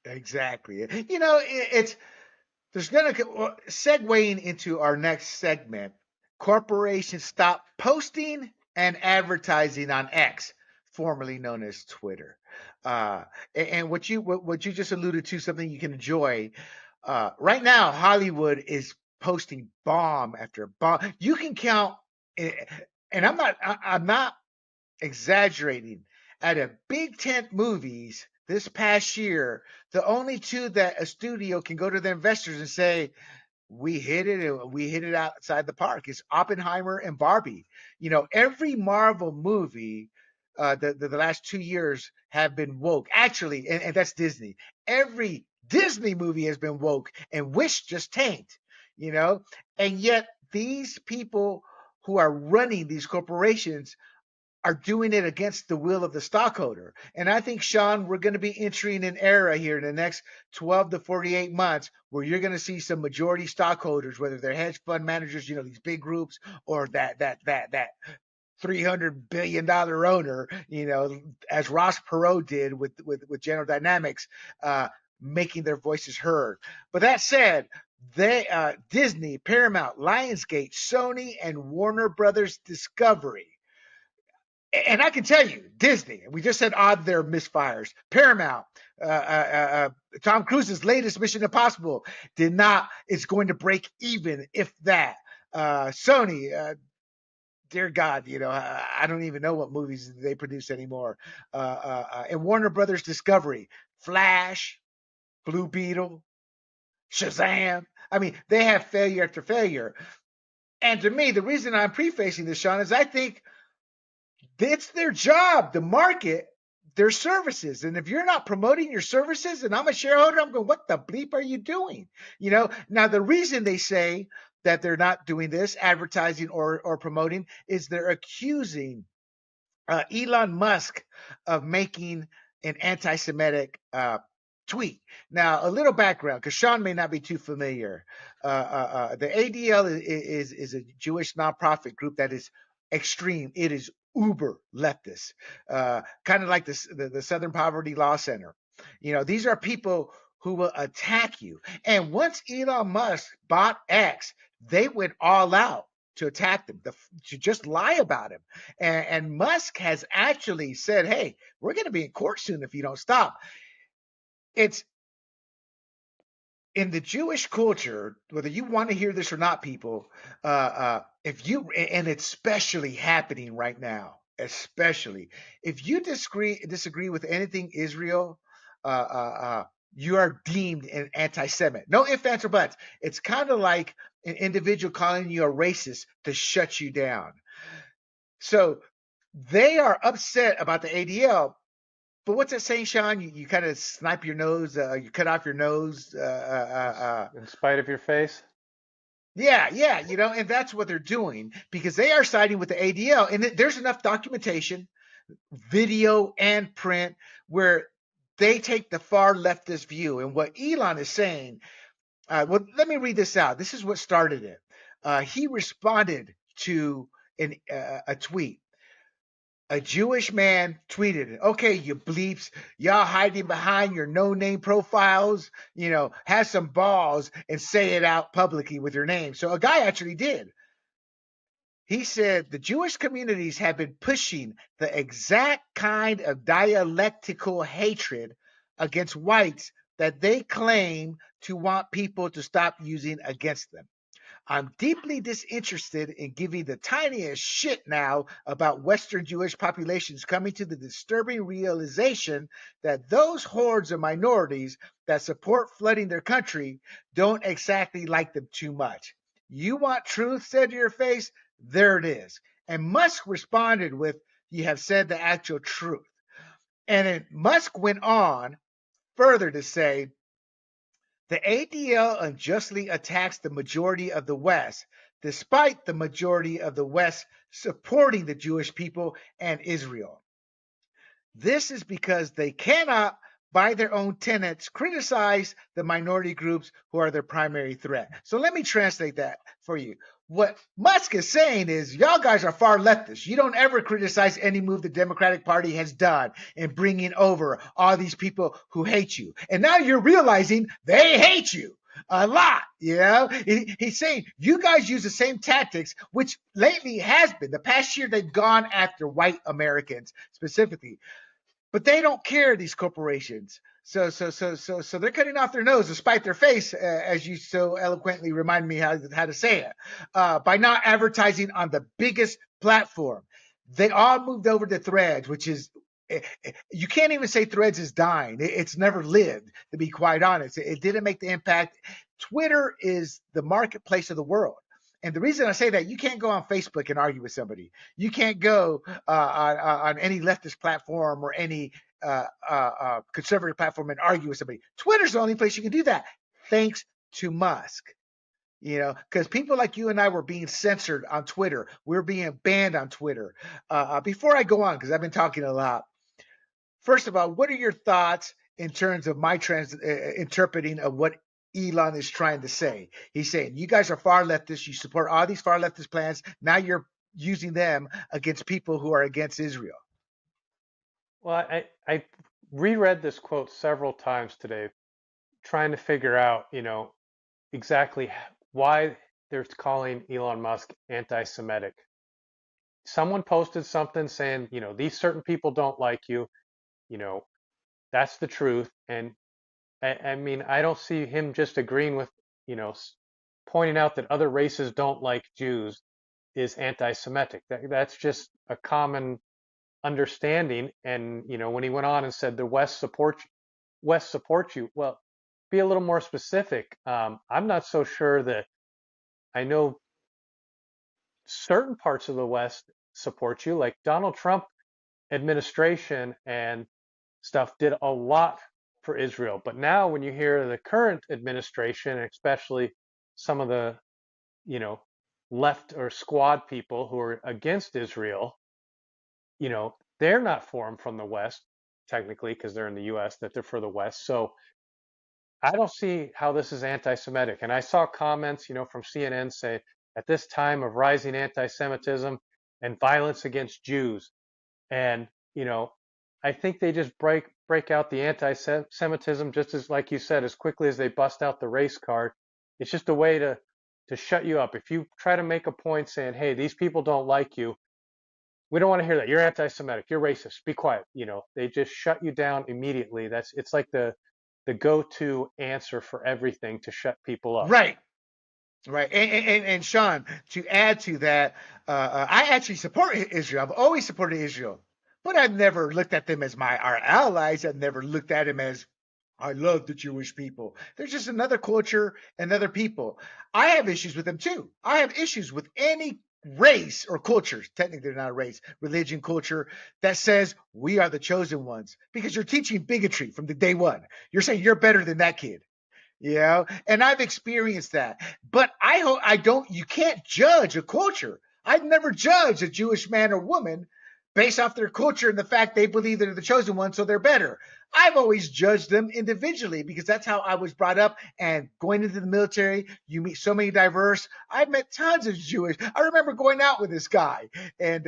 Exactly. It's there's gonna segueing into our next segment. Corporations stop posting and advertising on X, formerly known as Twitter. And what you just alluded to, something you can enjoy. Right now, Hollywood is posting bomb after bomb. You can count, and I'm not exaggerating. At a big tent movies this past year, the only two that a studio can go to their investors and say, we hit it and we hit it outside the park, is Oppenheimer and Barbie. Every Marvel movie the last 2 years have been woke. Actually, and that's Disney. Every Disney movie has been woke, and Wish just tanked, and yet these people who are running these corporations are doing it against the will of the stockholder. And I think, Sean, we're going to be entering an era here in the next 12 to 48 months where you're going to see some majority stockholders, whether they're hedge fund managers, these big groups, or that $300 billion owner, as Ross Perot did with General Dynamics, making their voices heard. But that said, Disney, Paramount, Lionsgate, Sony, and Warner Brothers Discovery. And I can tell you, Disney, we just said odd their misfires. Paramount, Tom Cruise's latest Mission Impossible it's going to break even, if that. Sony, dear God, I don't even know what movies they produce anymore. And Warner Brothers Discovery, Flash, Blue Beetle, Shazam. I mean, they have failure after failure. And to me, the reason I'm prefacing this, Sean, is I think it's their job to market their services. And if you're not promoting your services and I'm a shareholder, I'm going, what the bleep are you doing? Now the reason they say that they're not doing this, advertising or promoting, is they're accusing Elon Musk of making an anti-Semitic tweet. Now, a little background, because Sean may not be too familiar. The ADL is a Jewish nonprofit group that is extreme. It is uber leftist, kind of like the Southern Poverty Law Center. These are people who will attack you. And once Elon Musk bought X, they went all out. to attack them, to just lie about him. And Musk has actually said, hey, we're going to be in court soon if you don't stop. It's in the Jewish culture, whether you want to hear this or not, people, if you, and it's especially happening right now, especially if you disagree with anything Israel, you are deemed an anti-Semite. No ifs, ands, or buts. It's kind of like an individual calling you a racist to shut you down. So they are upset about the ADL. But what's that saying, Sean? You kind of snipe your nose, you cut off your nose. In spite of your face. Yeah, yeah, and that's what they're doing because they are siding with the ADL, and there's enough documentation, video and print, where they take the far leftist view. And what Elon is saying, well, let me read this out. This is what started it. He responded to a tweet. A Jewish man tweeted, okay, you bleeps, y'all hiding behind your no-name profiles, have some balls and say it out publicly with your name. So a guy actually did. He said the Jewish communities have been pushing the exact kind of dialectical hatred against whites that they claim to want people to stop using against them. I'm deeply disinterested in giving the tiniest shit now about Western Jewish populations coming to the disturbing realization that those hordes of minorities that support flooding their country don't exactly like them too much. You want truth said to your face? There it is. And Musk responded with, you have said the actual truth. And then Musk went on further to say, the ADL unjustly attacks the majority of the West, despite the majority of the West supporting the Jewish people and Israel. This is because they cannot, by their own tenets, criticize the minority groups who are their primary threat. So let me translate that for you. What Musk is saying is, y'all guys are far leftists. You don't ever criticize any move the Democratic Party has done in bringing over all these people who hate you. And now you're realizing they hate you a lot. He's saying you guys use the same tactics, which lately has been the past year they've gone after white Americans specifically. But they don't care, these corporations. So they're cutting off their nose despite their face, as you so eloquently remind me how to say it, by not advertising on the biggest platform. They all moved over to Threads, which is, you can't even say Threads is dying. It's never lived, to be quite honest. It didn't make the impact. Twitter is the marketplace of the world. And the reason I say that, you can't go on Facebook and argue with somebody. You can't go on any leftist platform or any conservative platform and argue with somebody. Twitter's the only place you can do that, thanks to Musk. Because people like you and I were being censored on Twitter. We're being banned on Twitter. Before I go on, because I've been talking a lot, first of all, what are your thoughts in terms of my interpreting of what Elon is trying to say? He's saying, you guys are far leftists. You support all these far leftist plans. Now you're using them against people who are against Israel. Well, I reread this quote several times today, trying to figure out, exactly why they're calling Elon Musk anti-Semitic. Someone posted something saying, these certain people don't like you, that's the truth. And I mean, I don't see him just agreeing with, pointing out that other races don't like Jews is anti-Semitic. That's just a common understanding. And when he went on and said the West supports you, well, be a little more specific. I'm not so sure that I know certain parts of the West support you, like Donald Trump administration and stuff did a lot for Israel. But now when you hear the current administration, especially some of the, left or squad people who are against Israel, they're not formed from the West, technically, because they're in the US, that they're for the West. So I don't see how this is anti-Semitic. And I saw comments, from CNN say, at this time of rising anti-Semitism and violence against Jews. And, I think they just break out the anti-Semitism just as, like you said, as quickly as they bust out the race card. It's just a way to to shut you up. If you try to make a point saying, hey, these people don't like you, we don't want to hear that. You're anti-Semitic. You're racist. Be quiet. They just shut you down immediately. It's like the go-to answer for everything to shut people up. Right. Right. And Sean, to add to that, I actually support Israel. I've always supported Israel, but I've never looked at them as our allies. I've never looked at them as I love the Jewish people. They're just another culture, another people. I have issues with them too. I have issues with any race or culture, technically they're not a race, religion, culture, that says we are the chosen ones, because you're teaching bigotry from the day one. You're saying you're better than that kid. And I've experienced that. But I hope you can't judge a culture. I've never judged a Jewish man or woman based off their culture and the fact they believe they're the chosen one, so they're better. I've always judged them individually because that's how I was brought up. And going into the military, you meet so many diverse. I've met tons of Jewish. I remember going out with this guy, and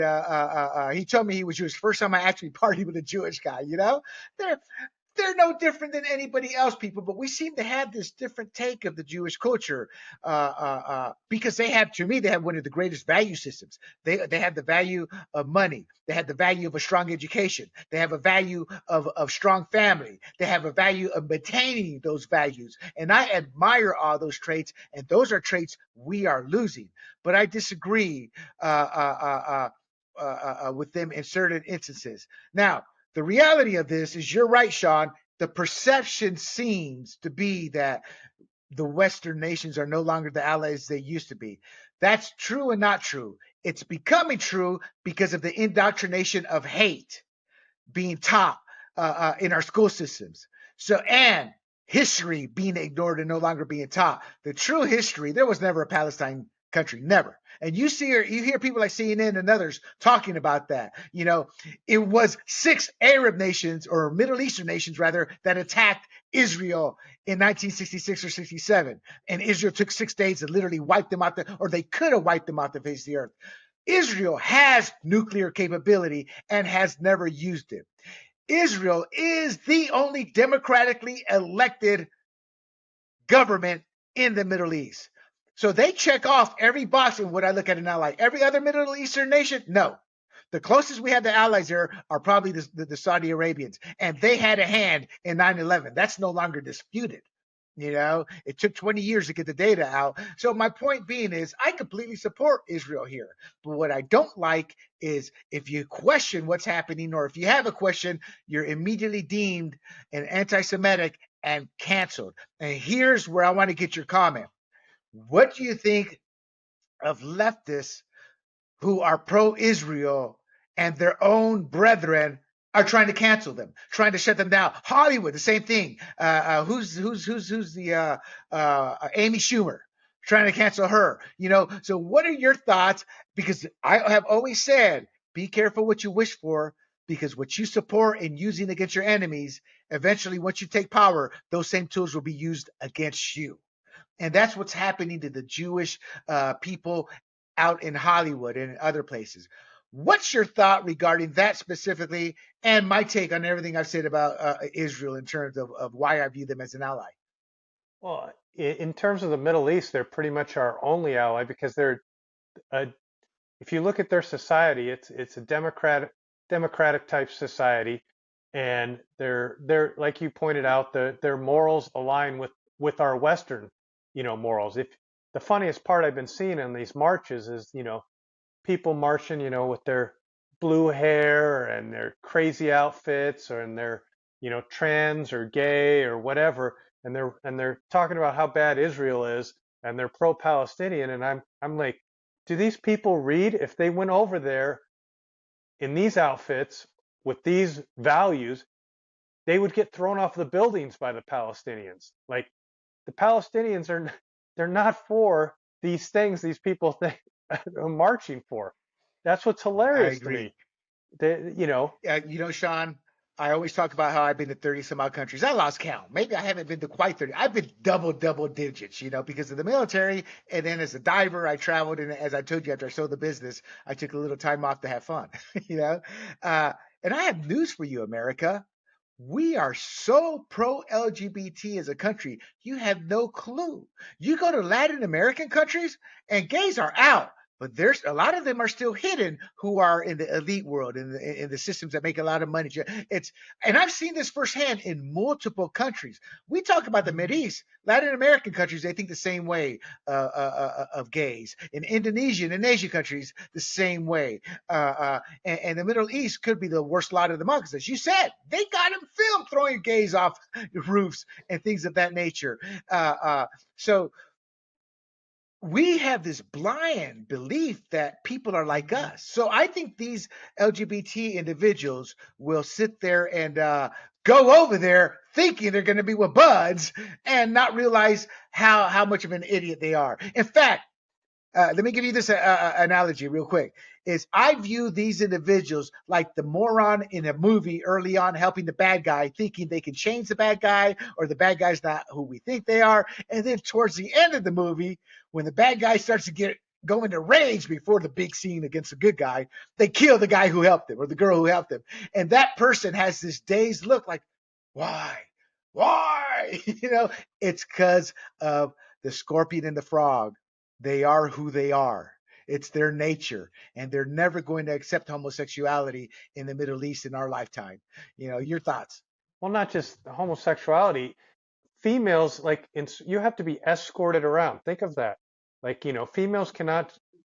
he told me he was Jewish. First time I actually partied with a Jewish guy. They're they're no different than anybody else, people, but we seem to have this different take of the Jewish culture because to me, they have one of the greatest value systems. They have the value of money. They have the value of a strong education. They have a value of strong family. They have a value of maintaining those values. And I admire all those traits, and those are traits we are losing. But I disagree with them in certain instances. Now, the reality of this is you're right, Sean. The perception seems to be that the Western nations are no longer the allies they used to be. That's true and not true. It's becoming true because of the indoctrination of hate being taught in our school systems. And history being ignored and no longer being taught. The true history, there was never a Palestine country, never. And you hear people like CNN and others talking about that. It was 6 Arab nations, or Middle Eastern nations rather, that attacked Israel in 1966 or 67. And Israel took 6 days to literally wipe them out, or they could have wiped them off the face of the earth. Israel has nuclear capability and has never used it. Israel is the only democratically elected government in the Middle East. So they check off every box in what I look at an ally. Every other Middle Eastern nation, no. The closest we have to allies there are probably the Saudi Arabians, and they had a hand in 9/11. That's no longer disputed. It took 20 years to get the data out. So my point being is I completely support Israel here. But what I don't like is if you question what's happening, or if you have a question, you're immediately deemed an anti-Semitic and canceled. And here's where I want to get your comment. What do you think of leftists who are pro-Israel and their own brethren are trying to cancel them, trying to shut them down? Hollywood, the same thing. Who's the Amy Schumer? Trying to cancel her. So what are your thoughts? Because I have always said, be careful what you wish for, because what you support and using against your enemies, eventually, once you take power, those same tools will be used against you. And that's what's happening to the Jewish people out in Hollywood and in other places. What's your thought regarding that specifically, and my take on everything I've said about Israel in terms of why I view them as an ally? Well, in terms of the Middle East, they're pretty much our only ally because if you look at their society, it's a democratic type society, and they're like you pointed out, their morals align with our Western, morals. If the funniest part I've been seeing in these marches is, people marching, with their blue hair and their crazy outfits, or and their, trans or gay or whatever, and they're talking about how bad Israel is, and they're pro-Palestinian, and I'm like, do these people read? If they went over there in these outfits with these values, they would get thrown off the buildings by the Palestinians. Like, the Palestinians they're not for these things these people think are marching for. That's what's I hilarious to agree. me. They, Sean, I always talk about how I've been to 30 some odd countries. I lost count. Maybe I haven't been to quite 30. I've been double digits, because of the military. And then as a diver, I traveled. And as I told you, after I sold the business, I took a little time off to have fun, and I have news for you, America. We are so pro LGBT as a country, you have no clue. You go to Latin American countries and gays are out, but there's a lot of them are still hidden who are in the elite world, in the systems that make a lot of money. It's and I've seen this firsthand in multiple countries. We talk about the Mideast, Latin American countries, they think the same way of gays. In Indonesian and Asian countries, the same way. And the Middle East could be the worst lot of them all because, as you said, they got him filmed throwing gays off roofs and things of that nature. So we have this blind belief that people are like us. So I think these LGBT individuals will sit there and go over there thinking they're going to be with buds and not realize how much of an idiot they are. In fact, let me give you this analogy real quick. Is I view these individuals like the moron in a movie early on helping the bad guy, thinking they can change the bad guy or the bad guy's not who we think they are. And then towards the end of the movie, when the bad guy starts to go into rage before the big scene against the good guy, they kill the guy who helped them or the girl who helped them. And that person has this dazed look like, why? Why? It's because of the scorpion and the frog. They are who they are. It's their nature, and they're never going to accept homosexuality in the Middle East in our lifetime. Your thoughts? Well, not just homosexuality. Females, you have to be escorted around. Think of that. Females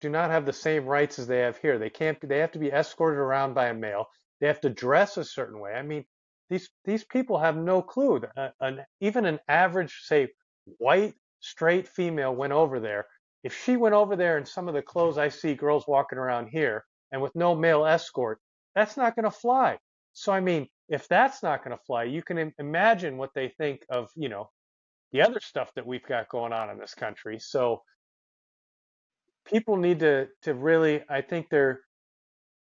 do not have the same rights as they have here. They have to be escorted around by a male. They have to dress a certain way. I mean, these people have no clue. Even an average, say, white, straight female went over there. If she went over there in some of the clothes I see girls walking around here and with no male escort, that's not going to fly. So, I mean, if that's not going to fly, you can imagine what they think of, the other stuff that we've got going on in this country. So people need to really, I think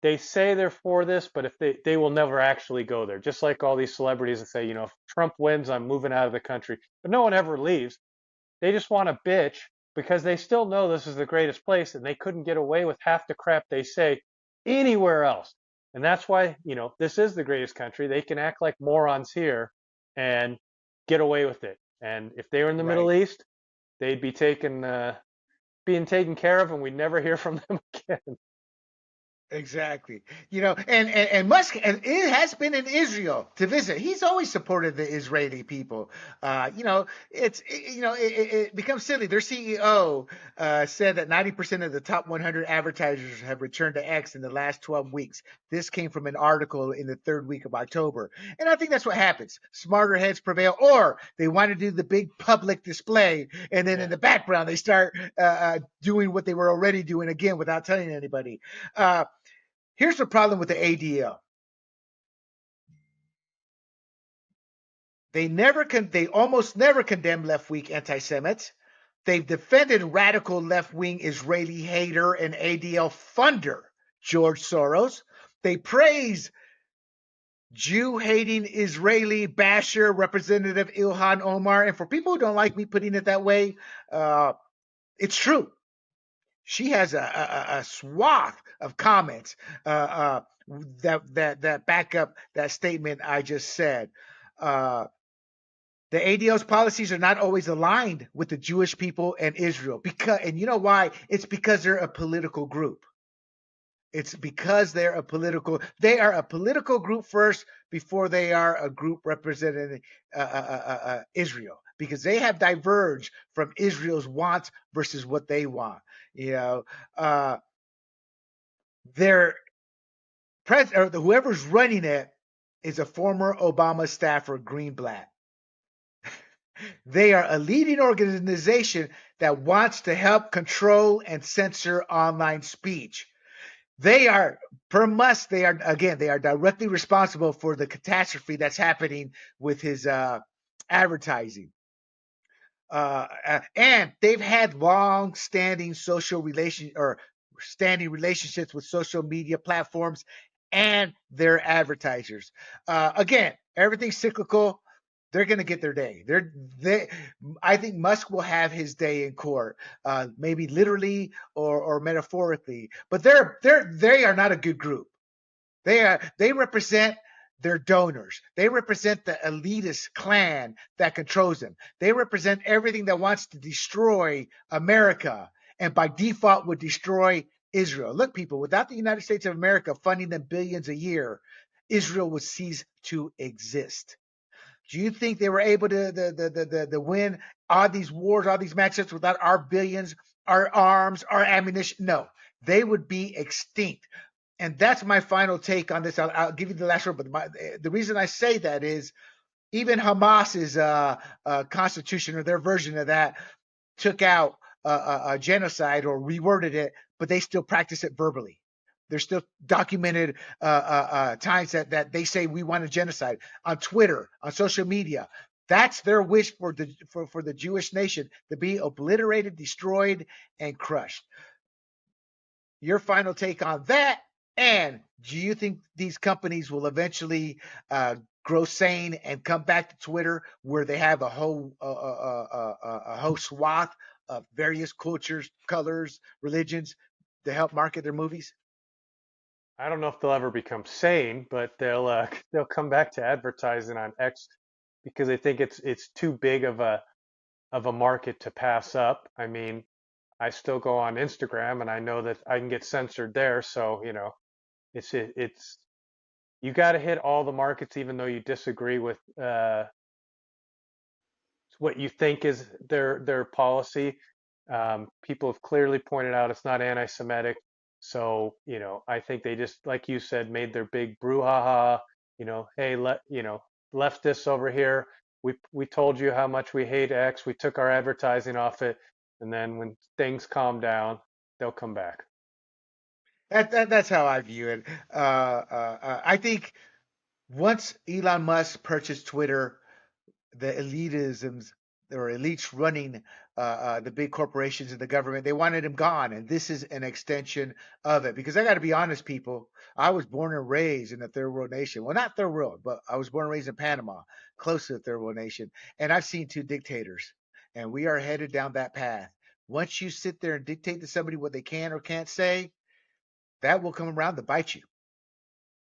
they say they're for this, but if they will never actually go there. Just like all these celebrities that say, if Trump wins, I'm moving out of the country. But no one ever leaves. They just want to bitch because they still know this is the greatest place and they couldn't get away with half the crap they say anywhere else. And that's why, this is the greatest country. They can act like morons here and get away with it. And if they were in the Right. Middle East, they'd be being taken care of and we'd never hear from them again. Exactly. And Musk, and it has been in Israel to visit. He's always supported the Israeli people. It becomes silly. Their CEO said that 90% of the top 100 advertisers have returned to X in the last 12 weeks. This came from an article in the third week of October. And I think that's what happens. Smarter heads prevail, or they want to do the big public display, and then in the background they start doing what they were already doing again without telling anybody. Here's the problem with the ADL. They almost never condemn left-wing anti-Semites. They've defended radical left-wing Israeli hater and ADL funder George Soros. They praise Jew-hating Israeli basher Representative Ilhan Omar. And for people who don't like me putting it that way, it's true. She has a swath of comments that back up that statement I just said. The ADL's policies are not always aligned with the Jewish people and Israel. And you know why? It's because they're a political group. It's because they are a political group first before they are a group representing Israel, because they have diverged from Israel's wants versus what they want. Their president, or whoever's running it, is a former Obama staffer, Greenblatt. They are a leading organization that wants to help control and censor online speech. They are directly responsible for the catastrophe that's happening with his advertising. And they've had long-standing standing relationships with social media platforms and their advertisers. Again, everything's cyclical. They're going to get their day. I think Musk will have his day in court, maybe literally or metaphorically. But they are not a good group. They represent their donors. They represent the elitist clan that controls them. They represent everything that wants to destroy America and by default would destroy Israel. Look, people, without the United States of America funding them billions a year, Israel would cease to exist. Do you think they were able to win all these wars, all these matchups without our billions, our arms, our ammunition? No, they would be extinct. And that's my final take on this. I'll give you the last word, but the reason I say that is even Hamas's constitution or their version of that took out a genocide or reworded it, but they still practice it verbally. There's still documented times that they say we want a genocide on Twitter, on social media. That's their wish for the Jewish nation to be obliterated, destroyed, and crushed. Your final take on that? And do you think these companies will eventually grow sane and come back to Twitter where they have a whole swath of various cultures, colors, religions to help market their movies? I don't know if they'll ever become sane, but they'll come back to advertising on X because they think it's too big of a market to pass up. I mean, I still go on Instagram and I know that I can get censored there, so it's you got to hit all the markets even though you disagree with what you think is their policy. People have clearly pointed out it's not anti-Semitic. So, I think they just, like you said, made their big brouhaha, hey, leftists over here, we told you how much we hate X, we took our advertising off it, and then when things calm down, they'll come back. That's how I view it. I think once Elon Musk purchased Twitter, the elitisms or elites running the big corporations and the government, they wanted him gone. And this is an extension of it. Because I got to be honest, people, I was born and raised in a third world nation. Well, not third world, but I was born and raised in Panama, close to the third world nation. And I've seen two dictators. And we are headed down that path. Once you sit there and dictate to somebody what they can or can't say, that will come around to bite you.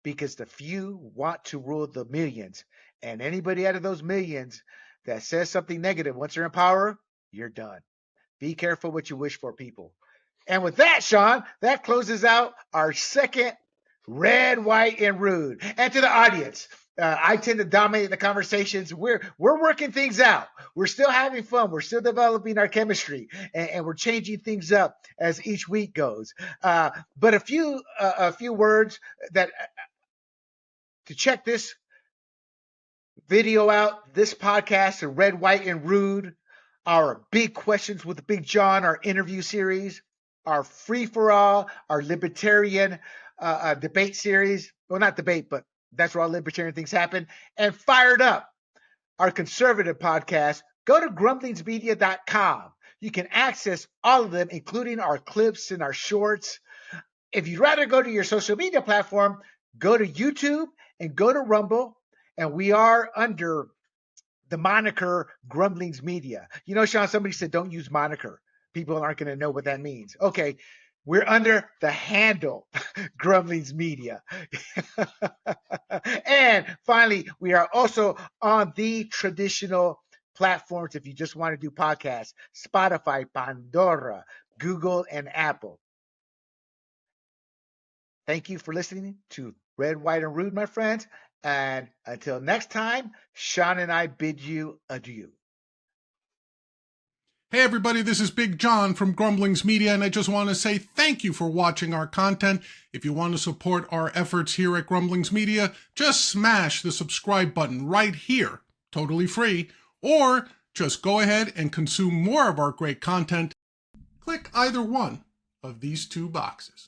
Because the few want to rule the millions. And anybody out of those millions that says something negative, once they're in power, you're done. Be careful what you wish for, people. And with that, Sean, that closes out our second Red, White, and Rude. And to the audience, I tend to dominate the conversations. We're working things out. We're still having fun. We're still developing our chemistry, and we're changing things up as each week goes. But a few words that to check this video out, this podcast, and Red, White, and Rude, our Big Questions with Big John, our interview series, our Free for All, our Libertarian debate series. Well, not debate, but that's where all libertarian things happen. And Fired Up, our conservative podcast. Go to grumblingsmedia.com. You can access all of them, including our clips and our shorts. If you'd rather go to your social media platform, go to YouTube and go to Rumble. And we are under the moniker Grumblings Media. Sean, somebody said don't use moniker. People aren't going to know what that means. Okay, we're under the handle Grumblings Media. And finally, we are also on the traditional platforms if you just want to do podcasts: Spotify, Pandora, Google, and Apple. Thank you for listening to Red, White, and Rude, my friends. And until next time, Sean and I bid you adieu. Hey everybody, this is Big John from Grumblings Media, and I just want to say thank you for watching our content. If you want to support our efforts here at Grumblings Media, just smash the subscribe button right here, totally free, or just go ahead and consume more of our great content. Click either one of these two boxes.